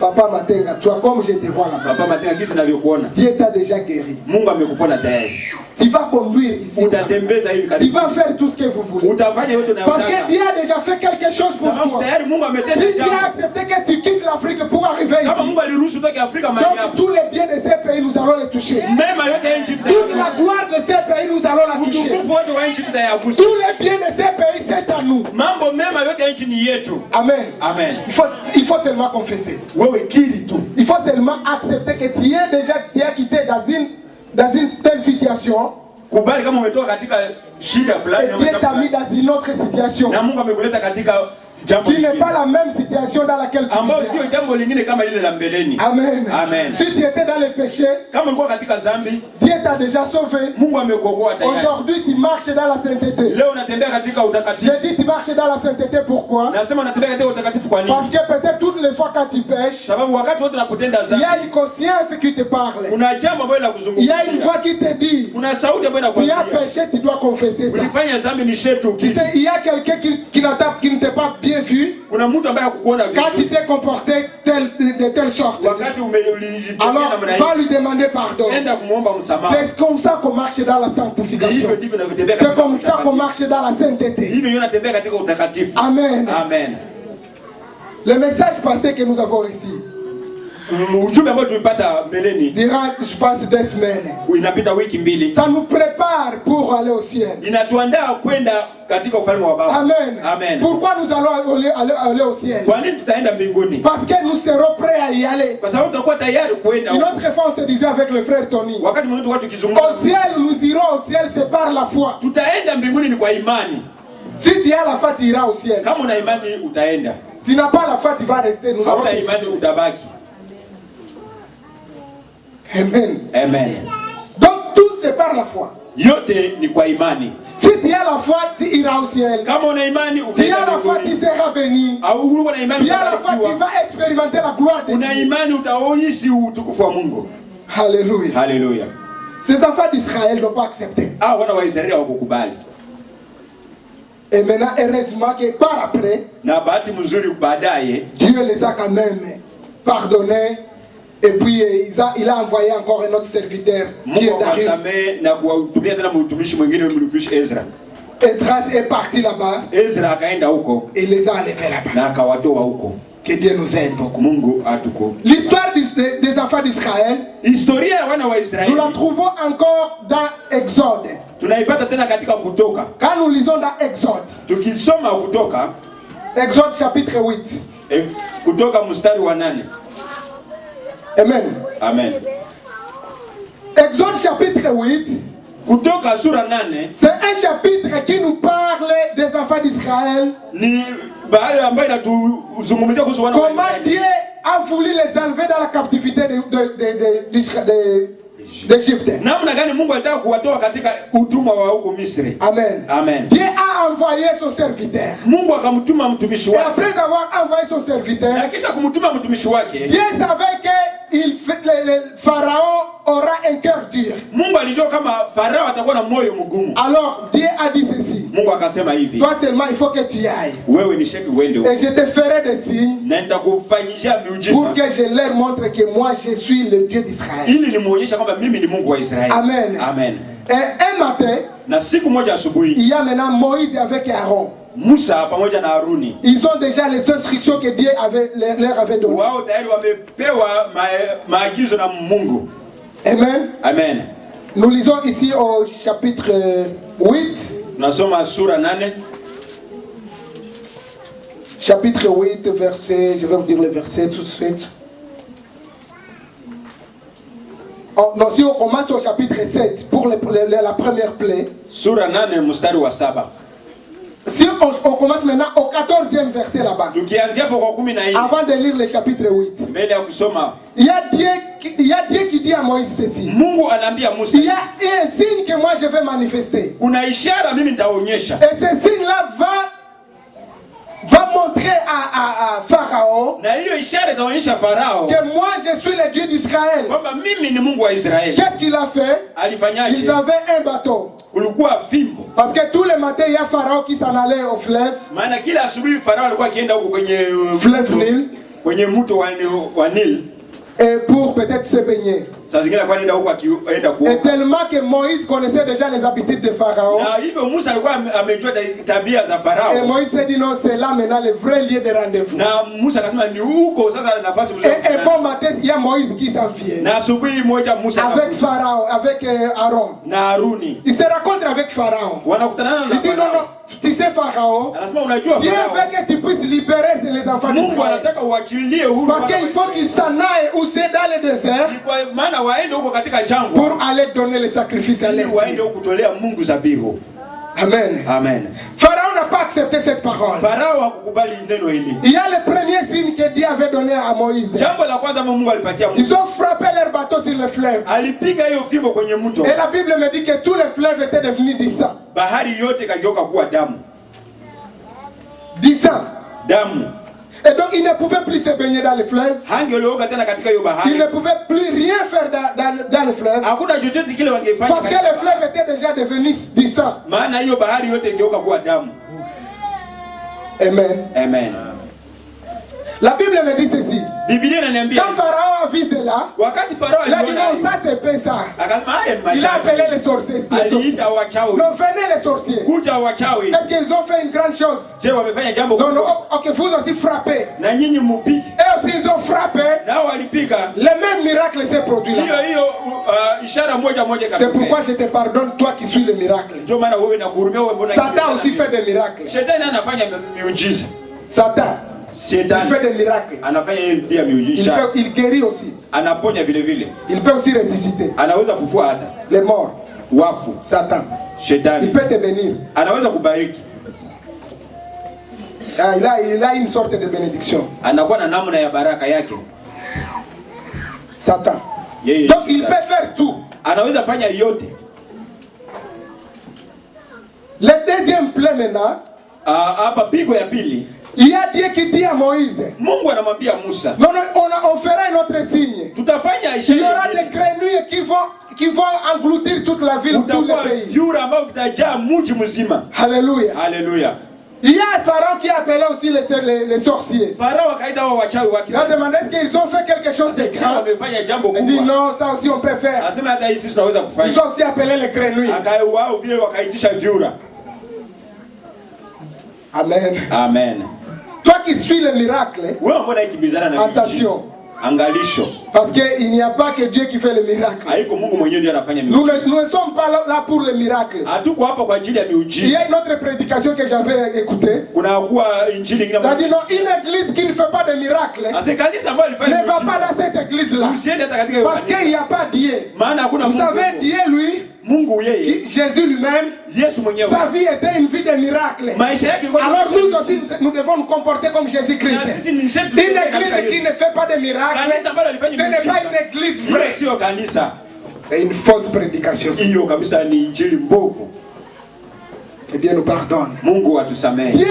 Papa Matenga, toi comme je te vois là-bas, Dieu t'a déjà guéri. Tu vas conduire ici. Tu vas faire tout ce que vous voulez. Parce que Dieu a déjà fait quelque chose pour toi. Si Dieu a accepté que tu quittes l'Afrique pour arriver ici, donc tous les biens de ces pays, nous allons les toucher. Toute la gloire de ces pays, nous allons la toucher. Tous les biens de ces pays, c'est à nous. Amen. Amen. Il faut seulement confesser. Il faut seulement accepter que tu as quitté dans une telle situation. Et Dieu t'a mis dans une autre situation. Qui n'est pas la même situation dans laquelle tu es. Amen. Amen. Si tu étais dans le péché, Dieu t'a déjà sauvé. Aujourd'hui, tu marches dans la sainteté. J'ai dit tu marches dans la sainteté, pourquoi? Parce que peut-être toutes les fois quand tu pêches, il y a une conscience qui te parle. Il y a une voix qui te dit, tu as péché, tu dois confesser ça. Il y a quelqu'un qui ne t'a pas bien bien vu Kuna mtu ambaye hakukuona quand il vizuri. t'est comporté de telle sorte. Wakati ulijitendea Alors, namna va hii, lui demander pardon. enda kumuomba msamaha. C'est comme ça qu'on marche dans la sanctification. Hivyo ndivyo unavyotembea C'est katika comme ça qu'on utakatifu. marche dans la sainteté. Hivyo ndio unatembea katika utakatifu. Amen. Amen. Le message passé que nous avons ici Ujumbe ambao tulipata mbeleni durant, je pense, 2 semaines. inapita wiki mbili. Ça nous prépare pour aller au ciel. Inatuandaa kwenda katika ufalme wa Baba. Amen. Amen. Pourquoi nous allons aller au ciel? Kwa nini tutaenda mbinguni? Parce que nous serons prêts à y aller. Kwa sababu tutakuwa tayari kwenda. Une autre fois, on se disait avec le frère Tony, Wakati mwingine tulikuwa tukizungumza, au ciel, nous irons au ciel, c'est par la foi. tutaenda mbinguni ni kwa imani. Si tu as la foi, tu iras au ciel. Kama una imani utaenda. Tu n'as pas la foi, tu vas rester. Nous allons. Hauna imani utabaki. Amen. Amen. Donc tout c'est par la foi. Yote ni kwa imani. Si tu as la foi, tu iras au ciel. Kama una imani Tu as utaenda la foi, tu mbinguni. seras béni. Au una imani Tu as la foi, tu utabarikiwa. vas expérimenter la gloire de Una Dieu. imani utaoishi utukufu wa Mungu. Alléluia. Haleluya. Ces enfants d'Israël n'ont pas accepté. Wana wa Israeli hawakukubali. Et maintenant, heureusement que par après, Na bahati mzuri baadaye Dieu les a quand même pardonnés. Et puis il a envoyé encore un autre serviteur qui Mungu est Darius. akawasamehe na kuwatumia tena mtumishi mwingine mtumishi Ezra. Esdras est parti là-bas Ezra akaenda huko et les a enlevés là-bas. na akawatoa huko. Que Dieu nous aide beaucoup. Mungu atuko. L'histoire des enfants d'Israël, Historia ya wana wa nous Israeli la trouvons encore dans Exode. tunaipata tena katika Kutoka. Quand nous lisons dans Exode, Tukisoma Kutoka, Exode chapitre 8. Kutoka mstari wa 8. Amen. Amen. Exode chapitre 8, Kutoka sura 8 c'est un chapitre qui nous parle des enfants d'Israël. ni baadhi ambayo inatuzungumzia kuhusu wana wa Comment Israeli. Dieu a voulu les enlever dans la captivité d'Égypte. Namna gani Mungu alitaka kuwatoa katika utumwa wa huko Misri. Amen. Amen. Dieu a envoyé son serviteur. Mungu akamtuma mtumishi Et wake. après avoir envoyé son serviteur, Na kisha kumtuma mtumishi wake, Dieu savait que le Pharaon aura un cœur dur. Mungu alijua kama Farao atakuwa na moyo mgumu. Alors Dieu a dit ceci. Mungu akasema hivi, Toi seulement, il faut que tu y ailles. wewe ni sheki uende huko. Et je te ferai des signes Na nitakufanyishia pour miujiza que je leur montre que moi je suis le Dieu d'Israël. ili nimuonyesha kwamba mimi ni Mungu wa Israeli. Amen. Amen. Et un matin, Na siku moja asubuhi, il y a maintenant Moïse avec Aaron. Musa pamoja na Haruni Ils ont déjà les instructions que Dieu leur avait données. wao tayari wamepewa maagizo na Mungu. Amen. Amen. Nous lisons ici au chapitre 8. Tunasoma sura 8. Chapitre 8, verset, je vais vous dire le verset tout de suite. Oh, non, si on commence au chapitre 7, pour la première plaie. Sura 8 mstari wa 7. Si on commence maintenant au 14e verset là-bas. Tukianzia hapo kwa 14 Avant de lire le chapitre 8. mbele ya kusoma, Il y a Dieu qui dit à Moïse ceci. Mungu anaambia Musa, Il y a un signe que moi je vais manifester. kuna ishara mimi nitaonyesha. Et ce signe-là va montrer à Pharaon Na hiyo ishara itaonyesha Farao que moi je suis le Dieu d'Israël. kwamba mimi ni Mungu wa Israeli. Qu'est-ce qu'il a fait? Alifanyaje? Ils avaient un bateau. Kulikuwa fimbo. Parce que tous les matins, il y a Pharaon qui s'en allait au fleuve. Maana kila asubuhi Farao alikuwa akienda huko kwenye Fleuve Nil. kwenye mto wa Nil. Et pour peut-être se baigner. Saa zingine alikuwa anaenda huko akienda Et kuoga. tellement que Moïse connaissait déjà les habitudes de Pharaon. Na hivyo Musa alikuwa amejua tabia za Et Farao. Moïse s'est dit non, c'est là maintenant le vrai lieu de rendez-vous. Na Musa akasema ni huko sasa nafasi mzuri. Et bon matin, il y a Moïse qui s'en vient. Na asubuhi moja Musa Avec Pharaon, avec Aaron. na Haruni Il se rencontre avec Pharaon. wanakutana Il na dit non, non, Farao. tu sais Pharaon, Anasema unajua Dieu Farao, veut que tu puisses libérer les enfants Mungu d'Israël. anataka uachilie huru Parce wana wa qu'il faut Israeli. qu'ils s'en aillent où c'est dans le désert Ni kwa maana waende huko katika jangwa pour aller donner le sacrifice à ili leur waende Dieu. huko kutolea Mungu zabihu. Amen. Amen. Pharaon n'a pas accepté cette parole. Farao hakukubali neno hili. Il y a le premier signe que Dieu avait donné à Moïse. Jambo la kwanza Mungu alipatia Ils Musa, ont frappé leur bateau sur le fleuve. alipiga hiyo fimbo kwenye mto, Et la Bible me dit que tous les fleuves étaient devenus du sang. bahari yote ikageuka kuwa damu. Du sang. Damu. Et donc ils ne pouvaient plus se baigner dans le fleuve. Hangelioga tena katika hiyo Ils bahari. ne pouvaient plus rien faire dans le fleuve. Hakuna chochote kile wangefanya Parce que katika le fleuve était déjà devenu du sang. maana hiyo bahari yote ingeuka kuwa damu. Amen. Amen. La Bible me dit ceci. Biblia inaniambia Quand Pharaon a vu cela, wakati Farao il a dit aliona non, ça c'est pas ça. akasema haya ni Il a appelé machawi. les sorciers. Aliita wachawi. Non, venez les sorciers. Kuja wachawi. Est-ce qu'ils ont fait une grande chose? Je wamefanya jambo Non, non, kubwa. ok, vous aussi frappez. Na nyinyi mpige. Et aussi ils ont frappé, Nao walipiga. le même miracle s'est produit là. Hiyo ishara moja moja C'est kabisa. pourquoi je te pardonne, toi qui suis le miracle. Ndio maana wewe nakuhurumia wewe mbona Satan aussi fait des miracles. Shetani anafanya miujiza. Satan, il Shetani fait des miracles. anafanya pia miujiza. Il guérit aussi. Anaponya vile vile. Il peut aussi ressusciter Anaweza kufufua hata les morts. wafu. Satan, Shetani il peut te bénir. anaweza kubariki. Ah, il a une sorte de bénédiction. Anakuwa na namna ya baraka yake. Satan. Yeye. Donc il peut faire tout. Anaweza fanya yote. Le deuxième plaie maintenant, Hapa pigo ya pili, il y a Dieu qui dit à Moïse, Mungu anamwambia Musa, non, non, on fera un autre signe. tutafanya Il y aura ishara. des grenouilles qui vont engloutir toute la ville, tout Utakuwa le pays. vyura ambavyo vitajaa mji mzima. Alléluia. Haleluya. Il y a Pharaon qui a appelé aussi les sorciers. Farao akaita wao wachawi wake. Il a demandé est-ce qu'ils ont fait quelque chose de Kama grand. wamefanya jambo Il dit kubwa. non, ça aussi on peut faire. Asema hata hii sisi tunaweza Ils kufanya. ont aussi appelé les grenouilles. Wao vile wakaitisha vyura. Amen. Amen. Toi qui suis le miracle, Wewe mbona ikibizana na miujiza? attention. Angalisho. Parce qu'il n'y a pas que Dieu qui fait le miracle. Haiko Mungu mwenyewe ndiye anafanya Nous miujiza. ne sommes pas là pour le miracle. Hatuko hapa kwa ajili ya Il y miujiza. a une autre prédication que j'avais écoutée. Kuna kuwa injili ingine. Il a dit non, une église qui ne fait pas de miracle Ase kanisa ambayo ne ilifanya va pas miujiza. dans cette église-là. Usiende hata katika hiyo Parce qu'il kanisa. n'y a pas Dieu. Maana hakuna Vous Mungu. savez, Dieu, lui, Mungu yeye, Jésus lui-même, Yesu mwenyewe. sa vie était une vie de miracle. Maisha yake ilikuwa Alors nous aussi, nous devons nous comporter comme na Jésus-Christ. sisi ni shetu. Une église qui ne fait pas de miracle, Kanisa ambalo ce alifanya n'est pas miujiza. une église Hilo vraie. sio kanisa. C'est une fausse prédication. Hiyo kabisa ni injili mbovu. Que Dieu nous pardonne. Mungu atusamehe. Dieu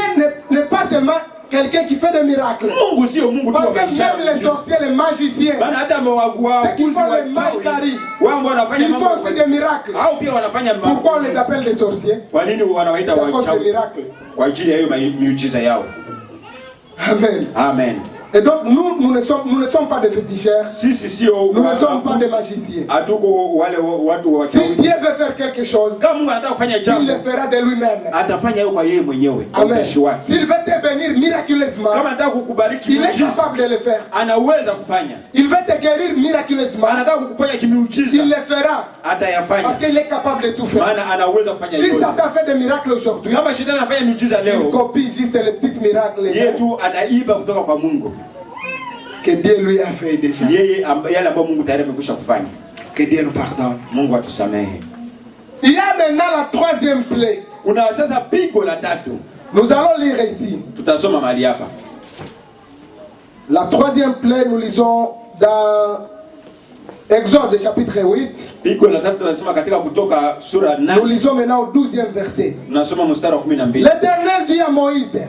n'est pas seulement quelqu'un qui fait des miracles. Mungu sio Mungu tu Parce wa que maisha. même les sorciers, les magiciens, Maana hata ceux qui waaguzi font wa les maïkari, wao ambao wanafanya ils font mambo aussi des miracles. au pia wanafanya mambo. Pourquoi on les appelle des sorciers? Kwa nini wanawaita C'est à cause des wachawi? miracles. Kwa ajili ya hiyo miujiza yao. Amen. Amen. Et donc nous ne sommes pas des féticheurs. Sisi sio Nous ne sommes pas des magiciens. hatuko wale watu wa Si wachawi. Dieu veut faire quelque chose, Kama Mungu anataka kufanya il jambo, le fera de lui-même. atafanya hiyo kwa yeye mwenyewe, kwa Amen. utashi wake. S'il veut te bénir miraculeusement, Kama anataka kukubariki il est miujiza, capable de le faire. anaweza kufanya. Il veut te guérir miraculeusement, Anataka kukuponya il kimiujiza, le fera. atayafanya. Parce qu'il est capable de tout faire. Maana anaweza kufanya Si yote. Satan fait des miracles aujourd'hui, Kama shetani anafanya miujiza il leo, copie juste les petits miracles yetu anaiba kutoka kwa Mungu. que Dieu lui a fait déjà. Yeye yale ambayo Mungu tayari amekwisha kufanya. Que Dieu nous pardonne. Mungu atusamehe. Il y a maintenant la troisième plaie. Kuna sasa pigo la tatu. Nous allons lire ici. Tutasoma mahali hapa. La troisième plaie, nous lisons dans Exode chapitre 8. Pigo la tatu tunasoma katika Kutoka sura Nous 8. lisons maintenant au 12e verset. Tunasoma mstari wa 12. L'Éternel dit à Moïse,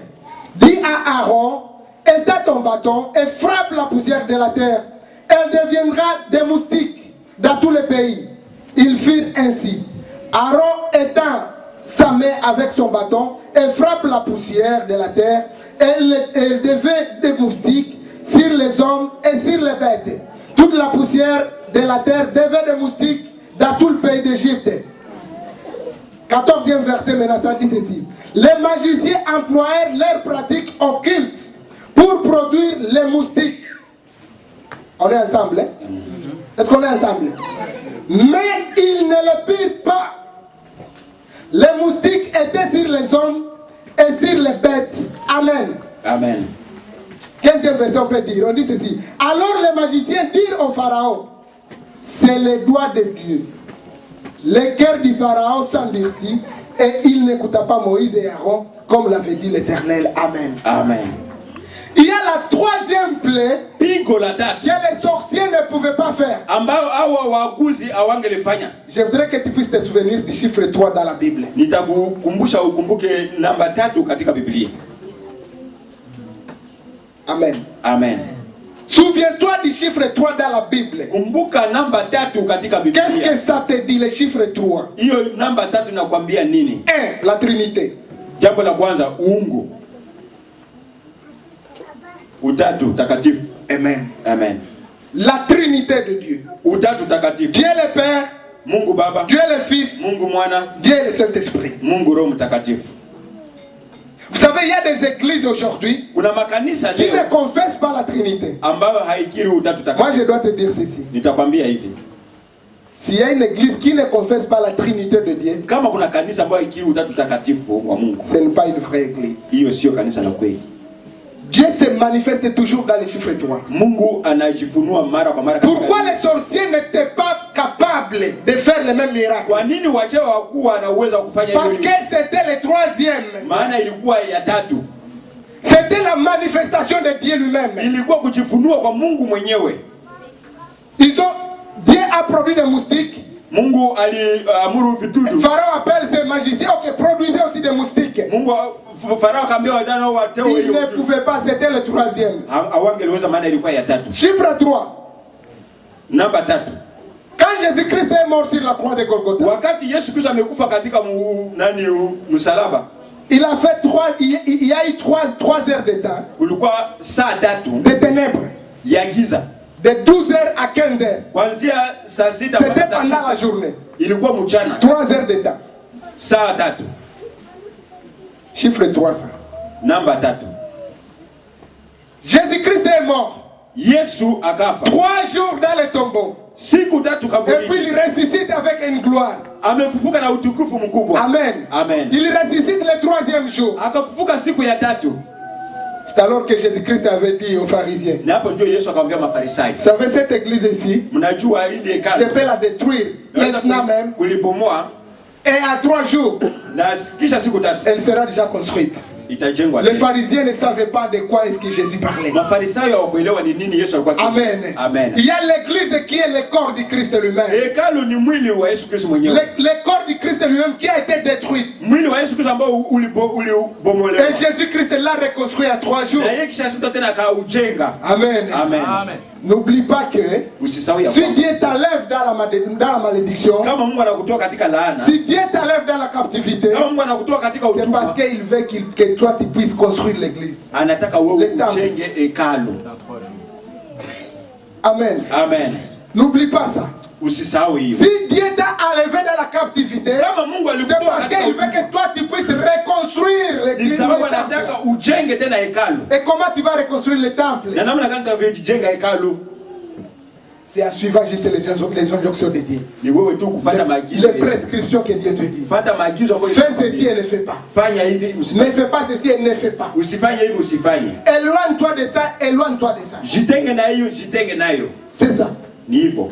dis à Aaron, étends ton bâton et frappe la poussière de la terre. Elle deviendra des moustiques dans tout le pays. Ils firent ainsi. Aaron étend sa main avec son bâton et frappe la poussière de la terre. Elle devint des moustiques sur les hommes et sur les bêtes. Toute la poussière de la terre devint des moustiques dans tout le pays d'Égypte. 14e verset maintenant, ça dit ceci. Les magiciens employèrent leurs pratiques occultes pour produire les moustiques. On est ensemble, hein? Est-ce qu'on est ensemble? Mais ils ne le pirent pas. Les moustiques étaient sur les hommes et sur les bêtes. Amen. Amen. 15e verset, on peut dire, on dit ceci. Alors les magiciens dirent au Pharaon, c'est le doigt de Dieu. Le cœur du Pharaon s'endurcit et il n'écouta pas Moïse et Aaron comme l'avait dit l'Éternel. Amen. Amen. Il y a la troisième plaie Pigo la tatu que les sorciers ne pouvaient pas faire. ambao hawa waaguzi hawangelifanya. Je voudrais que tu puisses te souvenir du chiffre 3 dans la Bible. Nitakukumbusha ukumbuke namba 3 katika Biblia. Amen. Amen. Souviens-toi du chiffre 3 dans la Bible. Kumbuka namba 3 katika Biblia. Qu'est-ce que ça te dit, le chiffre 3? Hiyo namba 3 inakwambia nini? 1. La Trinité. Jambo la kwanza, uungu. Utatu takatifu. Amen. Amen. La Trinité de Dieu. Utatu takatifu. Dieu le Père, Mungu Baba, Dieu le Fils, Mungu Mwana, Dieu le Saint-Esprit. Mungu Roho Mtakatifu. Vous savez, il y a des églises aujourd'hui Kuna makanisa qui leo ne confessent pas la Trinité. ambayo haikiri utatu takatifu. Moi, je dois te dire ceci. Nitakwambia hivi. S'il y a une église qui ne confesse pas la Trinité de Dieu, Kama kuna kanisa ambayo haikiri utatu takatifu wa Mungu, ce n'est pas une vraie église. hiyo sio kanisa la kweli. Dieu se manifeste toujours dans les chiffres 3. Mungu anajifunua mara kwa mara katika. Pourquoi les sorciers n'étaient pas capables de faire le même miracle? Kwa nini wachawi hawakuwa na uwezo wa kufanya Parce hivyo? que c'était le troisième. Maana ilikuwa ya tatu. C'était la manifestation de Dieu lui-même. Ilikuwa kujifunua kwa Mungu mwenyewe. Dieu a produit des moustiques. Mungu aliamuru vidudu. Pharaon appelle ses magiciens, ok, produisez aussi des moustiques. Mungu Farao akaambia wadana watewe Il ne pouvait pas, c'était le troisième. Hawangeliweza maana ilikuwa ya tatu. Chiffre 3. Namba 3. Quand Jésus-Christ est mort sur la croix de Golgotha, wakati Yesu Kristo amekufa katika msalaba, il a fait il y a eu 3 heures de temps. Kulikuwa saa 3 de ténèbres. Ya giza. De 12h à 15h. Kuanzia saa 6 c'était pendant la journée. Ilikuwa mchana. 3 heures de temps. Saa 3. Chiffre 300. Namba 3. Jésus-Christ est mort. Yesu akafa. 3 jours dans le tombeau. Siku 3 kaburini. Et puis il ressuscite avec une gloire. Amefufuka na utukufu mkubwa. Amen. Amen. Il ressuscite le 3e jour. Akafufuka siku ya 3. C'est alors que Jésus-Christ avait dit aux pharisiens. Na hapo ndio Yesu akamwambia Mafarisayo. Vous savez cette église ici? Mnajua ile hekalu. Je peux la détruire maintenant même. Kulibomoa. Et à 3 jours, na kisha siku 3 elle sera déjà construite. Itajengwa. Les pharisiens ne savaient pas de quoi est-ce que Jésus parlait. Mafarisayo hawakuelewa ni nini Yesu alikuwa akisema. Amen. Amen. Il y a l'église qui est le corps du Christ lui-même. Hekalu ni mwili wa Yesu Kristo mwenyewe. Le corps du Christ lui-même qui a été détruit. Mwili wa Yesu Kristo ambao ulibomolewa. Et Jésus-Christ l'a reconstruit à 3 jours. Na yeye kisha siku tena akaujenga. Amen. Amen. Amen. N'oublie pas que si Dieu t'enlève dans la malédiction, kama Mungu anakutoa katika laana, si Dieu t'enlève dans la captivité, kama Mungu anakutoa katika c'est utumwa, parce qu'il veut que toi tu puisses construire l'église. Anataka wewe ujenge hekalu. Amen. Amen. N'oublie pas ça. Usisahau hiyo. Si Dieu t'a enlevé dans la captivité, kama Mungu alikutoa c'est parce qu'il veut que toi tu puisses reconstruire l'église. Sababu anataka ujenge tena hekalu. Et comment tu vas reconstruire le temple? Na namna gani utavyojenga hekalu? C'est en suivant juste les injonctions de Dieu. Ni wewe tu kufuata maagizo. Les prescriptions que Dieu te dit. Fuata maagizo ambayo fais ceci et ne fais pas. Fanya hivi usifanye. Ne fais pas ceci et ne fais pas. Usifanye hivi usifanye. Éloigne-toi de ça, éloigne-toi de ça. Jitenge na hiyo, jitenge nayo. C'est ça. Ni hivyo.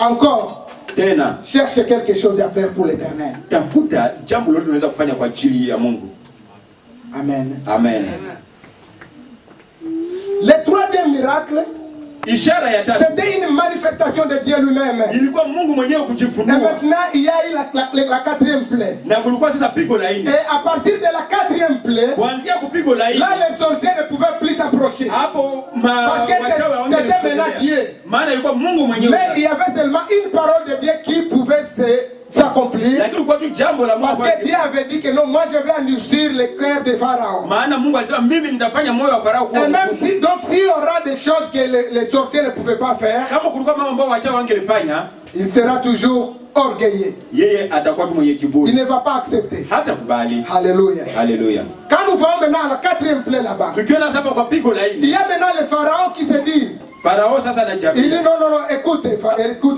Encore. Tena. Cherche quelque chose à faire pour l'Éternel. Tafuta jambo lolote unaweza kufanya kwa ajili ya Mungu. Amen. Amen. Le 3e miracle, ishara ya 3, c'était une manifestation de Dieu lui-même. Ilikuwa Mungu mwenyewe kujifunua. Et maintenant il y a eu la 4e plaie. Na kulikuwa sasa pigo la 4. Et à partir de la 4e plaie, kuanzia kupigo la 4, là les sorciers ne pouvaient plus s'approcher. Hapo parce que c'était maintenant Dieu. Maana ilikuwa Mungu mwenyewe. Mais il y avait seulement une parole de Dieu qui pouvait s'accomplir. Lakini kwa tu jambo la Mungu. Parce que Dieu avait dit que non, moi je vais endurcir le cœur de Pharaon. Maana Mungu alisema mimi nitafanya moyo wa Farao kuwa. Et même si donc s'il y aura des choses que les sorciers ne pouvaient pas faire, kama kulikuwa mambo ambayo wachawi wangelifanya, il sera toujours orgueilleux. Yeye atakuwa tu mwenye kiburi. Il ne va pas accepter. Hata kubali. Alléluia. Alléluia. Quand nous voyons maintenant la 4e plaie là-bas, tukiona sasa kwa pigo la 4, il y a maintenant le Pharaon qui se dit, Farao sasa anajabia. Il dit non, écoutez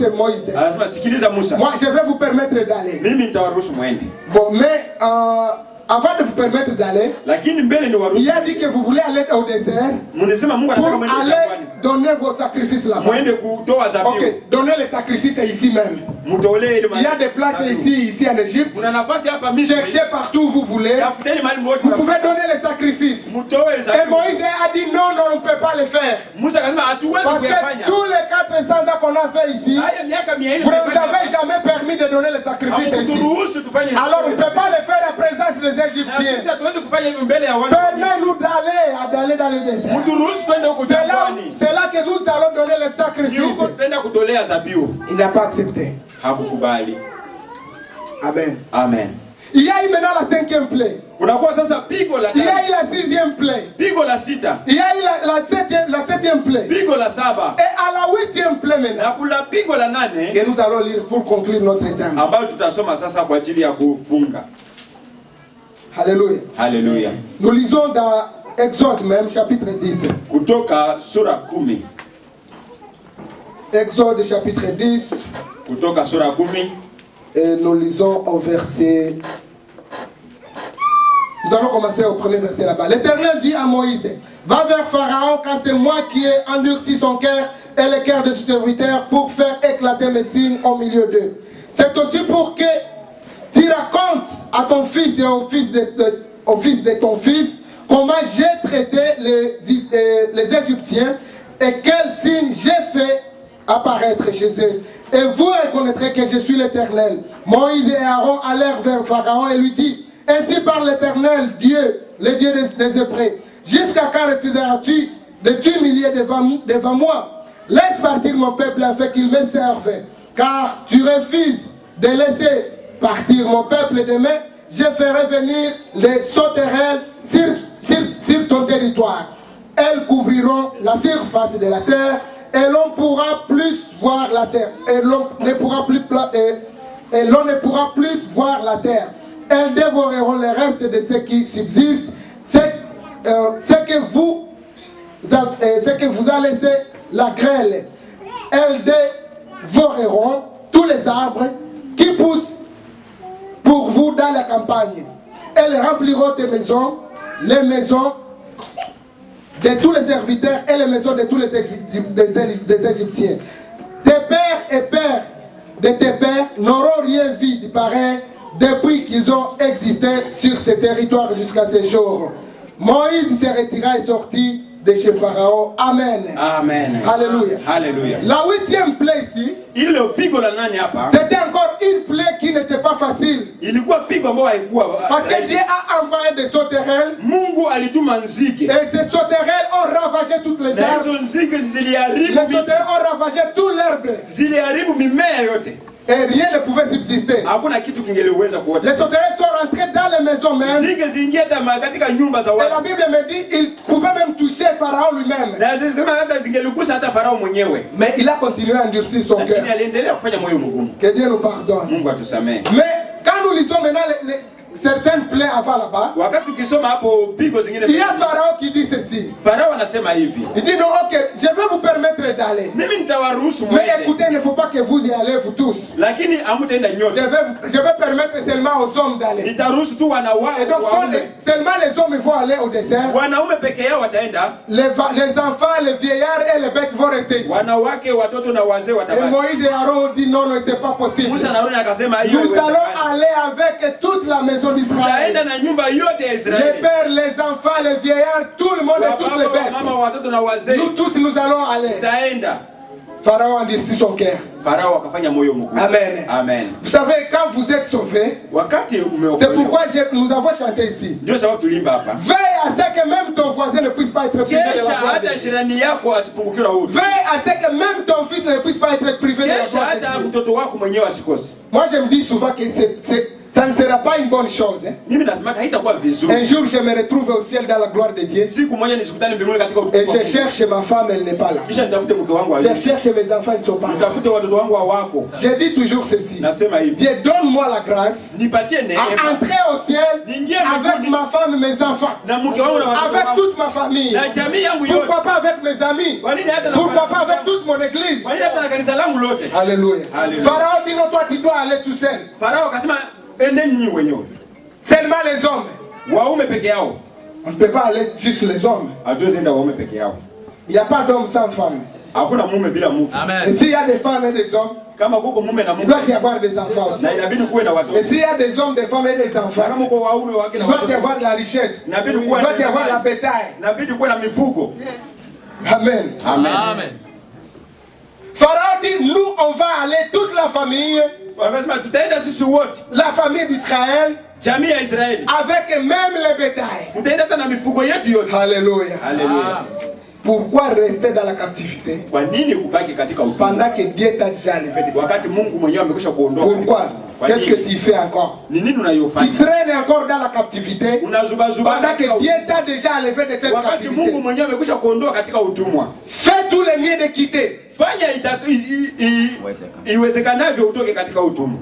Moïse. Anasema sikiliza Musa. Moi je vais vous permettre d'aller. Mimi nitawaruhusu muende. Bon, mais avant de vous permettre d'aller, lakini mbele ni waruhusu. Il a dit que vous voulez aller au désert. Mnasema Mungu anataka mwende jangwani. Donner vos sacrifices là-bas. Mwende kutoa zabihu. OK, donnez les sacrifices ici même. Mutolee ile. Il y a des places ici en Égypte. Kuna nafasi hapa Misri. Cherchez partout où vous voulez. Tafuteni mahali mmoja. Vous pouvez donner les sacrifices. Mutoe zabihu. Et Moïse a dit non, on ne peut pas le faire. Musa akasema hatuwezi kuyafanya. Tous les 400 ans qu'on a fait ici, vous ne vous avez jamais permis de donner les sacrifices ici. Alors on ne peut pas le faire en présence des Égyptiens. Permets-nous d'aller dans le désert. C'est là que nous allons donner les sacrifices. Il n'a pas accepté. Amen. Amen. Il y a eu maintenant la 5e plaie. Kunakuwa sasa pigo la 5. Il y a eu la 6e plaie. Pigo la 6. Il y a eu saba Et à la 8e plaie na maintenant, kula pigo la nane que nous allons lire pour conclure notre temps. ambayo tutasoma sasa kwa ajili ya kufunga. Alléluia. Haleluya. Nous lisons dans Exode même, chapitre 10. Kutoka sura 10. Exode chapitre 10. Kutoka sura 10. Et nous lisons au verset... Nous allons commencer au premier verset là-bas. L'Éternel dit à Moïse, va vers Pharaon car c'est moi qui ai endurci son cœur et le cœur de ses serviteurs pour faire éclater mes signes au milieu d'eux. C'est aussi pour que tu racontes à ton fils et au fils de ton fils comment j'ai traité les Égyptiens et quels signes j'ai fait apparaître chez eux. Et vous reconnaîtrez que je suis l'Éternel. Moïse et Aaron allèrent vers Pharaon et lui dit, ainsi parle l'Éternel, Dieu, le Dieu des Hébreux. Jusqu'à quand refuseras-tu de t'humilier devant moi? Laisse partir mon peuple afin qu'il me serve. Car tu refuses de laisser partir mon peuple demain, je ferai venir les sauterelles sur ton territoire. Elles couvriront la surface de la terre et l'on pourra plus voir la terre. Et l'on ne pourra plus voir la terre. Elles dévoreront le reste de ce qui subsiste, ce que vous a laissé la grêle. Elles dévoreront tous les arbres qui poussent pour vous dans la campagne. Elles rempliront tes maisons, les maisons de tous les serviteurs et les maisons de tous les des Égyptiens. Tes pères et pères de tes pères n'auront rien vu de pareil depuis qu'ils ont existé sur ce territoire jusqu'à ce jour. Moïse se retira et sortit de chez Pharaon. Amen. Amen. Alléluia. Alléluia. La 8e plaie ici, c'était encore une plaie qui n'était pas facile. Parce que Dieu a envoyé des sauterelles. Et ces sauterelles ont ravagé toutes les arbres. Les sauterelles ont ravagé tout l'herbe. Et rien ne pouvait subsister. Les sauterelles sont rentrées dans les maisons même. Et la Bible me dit qu'ils pouvaient même toucher Pharaon lui-même. Mais il a continué à endurcir son cœur. Que Dieu nous pardonne. Mais quand nous lisons maintenant certaines plaies avant là-bas, il y a Pharaon qui dit ceci. Il dit non, ok, je vais vous permettre d'aller. Mais écoutez, il ne faut pas que vous y allez vous tous. Je vais permettre seulement aux hommes d'aller. Et donc seulement les hommes vont aller au désert. Les enfants, les vieillards et les bêtes vont rester ici. Et Moïse et Aaron ont dit non, non, c'est pas possible. Nous allons aller avec toute la maison d'Israël. Les pères, les enfants, les vieillards, tout le monde et toutes les bêtes. Nous tous, nous allons aller. Pharaon a endurci son cœur. Amen. Amen. Vous savez, quand vous êtes sauvés, c'est pourquoi nous avons chanté ici. Veille à ce que même ton voisin ne puisse pas être privé de la gloire de Dieu. Veille à ce que même ton fils ne puisse pas être privé de la gloire de Dieu. Moi, je me dis souvent que ça ne sera pas une bonne chose. Hein? Un jour, je me retrouve au ciel dans la gloire de Dieu. Et je cherche ma femme, elle n'est pas là. Je cherche mes enfants, ils ne sont pas là. Je dis toujours ceci. Dieu, donne-moi la grâce à entrer au ciel avec ma femme et mes enfants. Avec toute ma famille. Pourquoi pas avec mes amis? Pourquoi pas avec toute mon église? Alléluia. Pharaon dit non, toi tu dois aller tout seul. Seulement les hommes. On ne peut pas aller juste les hommes. Il n'y a pas d'homme sans femme. Et s'il y a des femmes et des hommes, il doit y avoir des enfants aussi. Et s'il y a des hommes, des femmes et des enfants, il doit y avoir de la richesse. Il doit y avoir la bétail. Amen. Amen. Pharaon dit, nous on va aller toute la famille. La famille d'Israël. Avec même les bétails. Alléluia. Alléluia. Pourquoi rester dans la captivité Kwa nini kubaki katika utumwa? pendant que Dieu t'a déjà enlevé de ça? Wakati Mungu mwenyewe amekwisha kuondoa. Pourquoi? Qu'est-ce que tu fais encore? Ni nini Tu unayofanya? traînes encore dans la captivité Unazubazuba pendant katika que Dieu t'a déjà enlevé de cette wakati Mungu captivité. mwenyewe amekwisha kuondoa katika utumwa. Fais tous les moyens de quitter. Fanya iwezekanavyo utoke katika utumwa.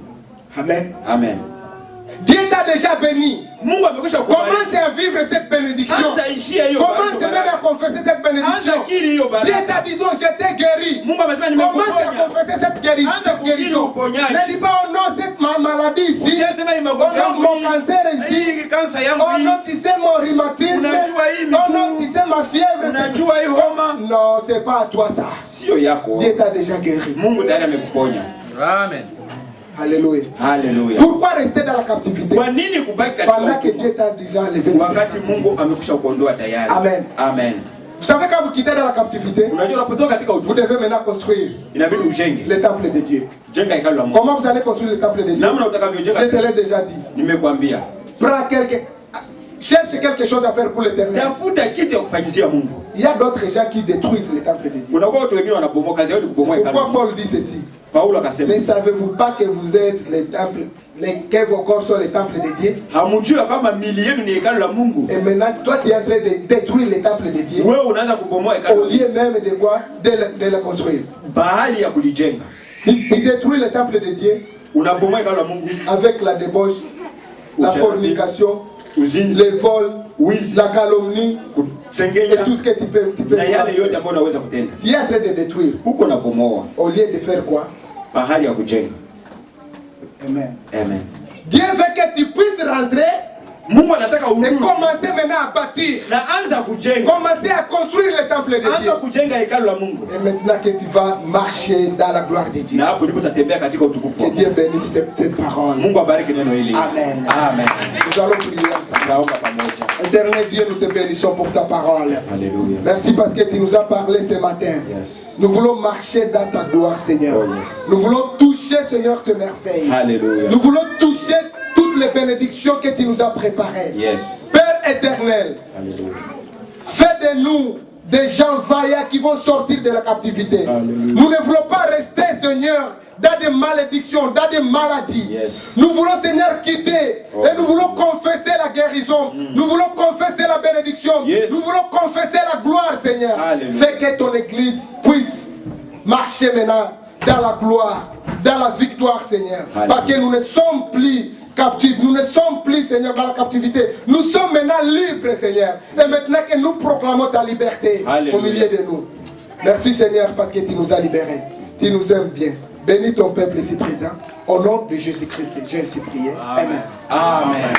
Amen. Amen. Dieu t'a déjà béni. Mungu amekwisha kubariki. Commence à vivre cette bénédiction. Anza ishia hiyo Commence même à confesser cette bénédiction. Anza kiri hiyo Dieu baraka. t'a dit donc j'étais guéri. Mungu amesema Commence à nimekuponya. confesser cette guérison. Anza kukiri uponyaji. Ne dis pas oh non cette maladie ici. Usiseme hii Oh magonjwa non yangu mon hii. cancer ici. Hii kansa yangu Oh hii. non tu sais mon rhumatisme. Unajua hii Oh non miguu. tu sais ma fièvre. Unajua hii homa. Non c'est pas à toi ça. Sio yako. Dieu t'a déjà guéri. Mungu tayari amekuponya. Amen. Alléluia. Haleluya. Pourquoi rester dans la captivité Kwa nini kubaki katika pendant que utumwa? Dieu t'a déjà enlevé de cette Wakati captivité? Mungu amekwisha kuondoa tayari. Amen. Amen. Vous savez quand vous quittez dans la captivité, Unajua unapotoka katika vous utumwa devez maintenant construire inabidi ujenge. le temple de Dieu. Jenga hekalu la Mungu. Comment vous allez construire le temple de Dieu? Namna Je utakavyojenga. te l'ai déjà dit. Nimekwambia. Prends cherche quelque chose à faire pour l'éternel. Tafuta kitu ya kufanyizia Mungu. Il y a d'autres gens qui détruisent le temple de Dieu. Kuna watu wengine wanabomoa, kazi yao ni kubomoa hekalu. Pourquoi Paul dit ceci? Paulo akasema, Ne savez-vous pas que vous êtes les temples, que vos corps sont les temples de Dieu? hamjui kama mili yenu ni hekalu la Mungu? Et maintenant, toi tu es en train de détruire le temple de Dieu Wewe unaanza kubomoa hekalu au lieu même de quoi? De le construire. bahali ya kulijenga. Tu détruis le temple de Dieu Unabomoa hekalu la Mungu avec la débauche, la Ujarati, fornication, uzinzi, le vol, wizi, la calomnie et kusengenya tout ce que tu peux na yale faire. yote ambayo unaweza kutenda. Tu es en train de détruire Huko nabomoa au lieu de faire quoi? bahali ya kujenga. Amen. Amen. Dieu veut que tu puisses rentrer Mungu anataka et urudi commencer maintenant à bâtir. na anza kujenga. Commencer à construire le temple de Dieu. Anza kujenga hekalu la Mungu. Et maintenant que tu vas marcher dans la gloire de Dieu. Na hapo ndipo utatembea katika utukufu wa Que Dieu Mungu. bénisse cette parole. Mungu abariki neno hili. Amen. Amen. Nous allons prier ensemble. Tunaomba pamoja. Éternel Dieu, nous te bénissons pour ta parole. Haleluya. Merci parce que tu nous as parlé ce matin. Yes. Nous voulons marcher dans ta gloire, Seigneur. Oh, yes. Nous voulons toucher, Seigneur, tes merveilles. Haleluya. Nous voulons toucher toutes les bénédictions que tu nous as préparées. Yes. Père éternel, Haleluya. fais de nous des gens vaillants qui vont sortir de la captivité. Alléluia. Nous ne voulons pas rester, Seigneur, dans des malédictions, dans des maladies. Yes. Nous voulons, Seigneur, quitter Oh. et nous voulons confesser la guérison. Nous voulons confesser la bénédiction. Yes. Nous voulons confesser la gloire, Seigneur. Alléluia. Fais que ton église puisse marcher maintenant dans la gloire, dans la victoire, Seigneur. Alléluia. Parce que nous ne sommes plus captifs, nous ne sommes plus, Seigneur, dans la captivité. Nous sommes maintenant libres, Seigneur. Et maintenant que nous proclamons ta liberté Alléluia. au milieu de nous. Merci, Seigneur, parce que tu nous as libérés. Tu nous aimes bien. Bénis ton peuple ici présent. Au nom de Jésus-Christ, j'ai ainsi prié. Amen. Amen.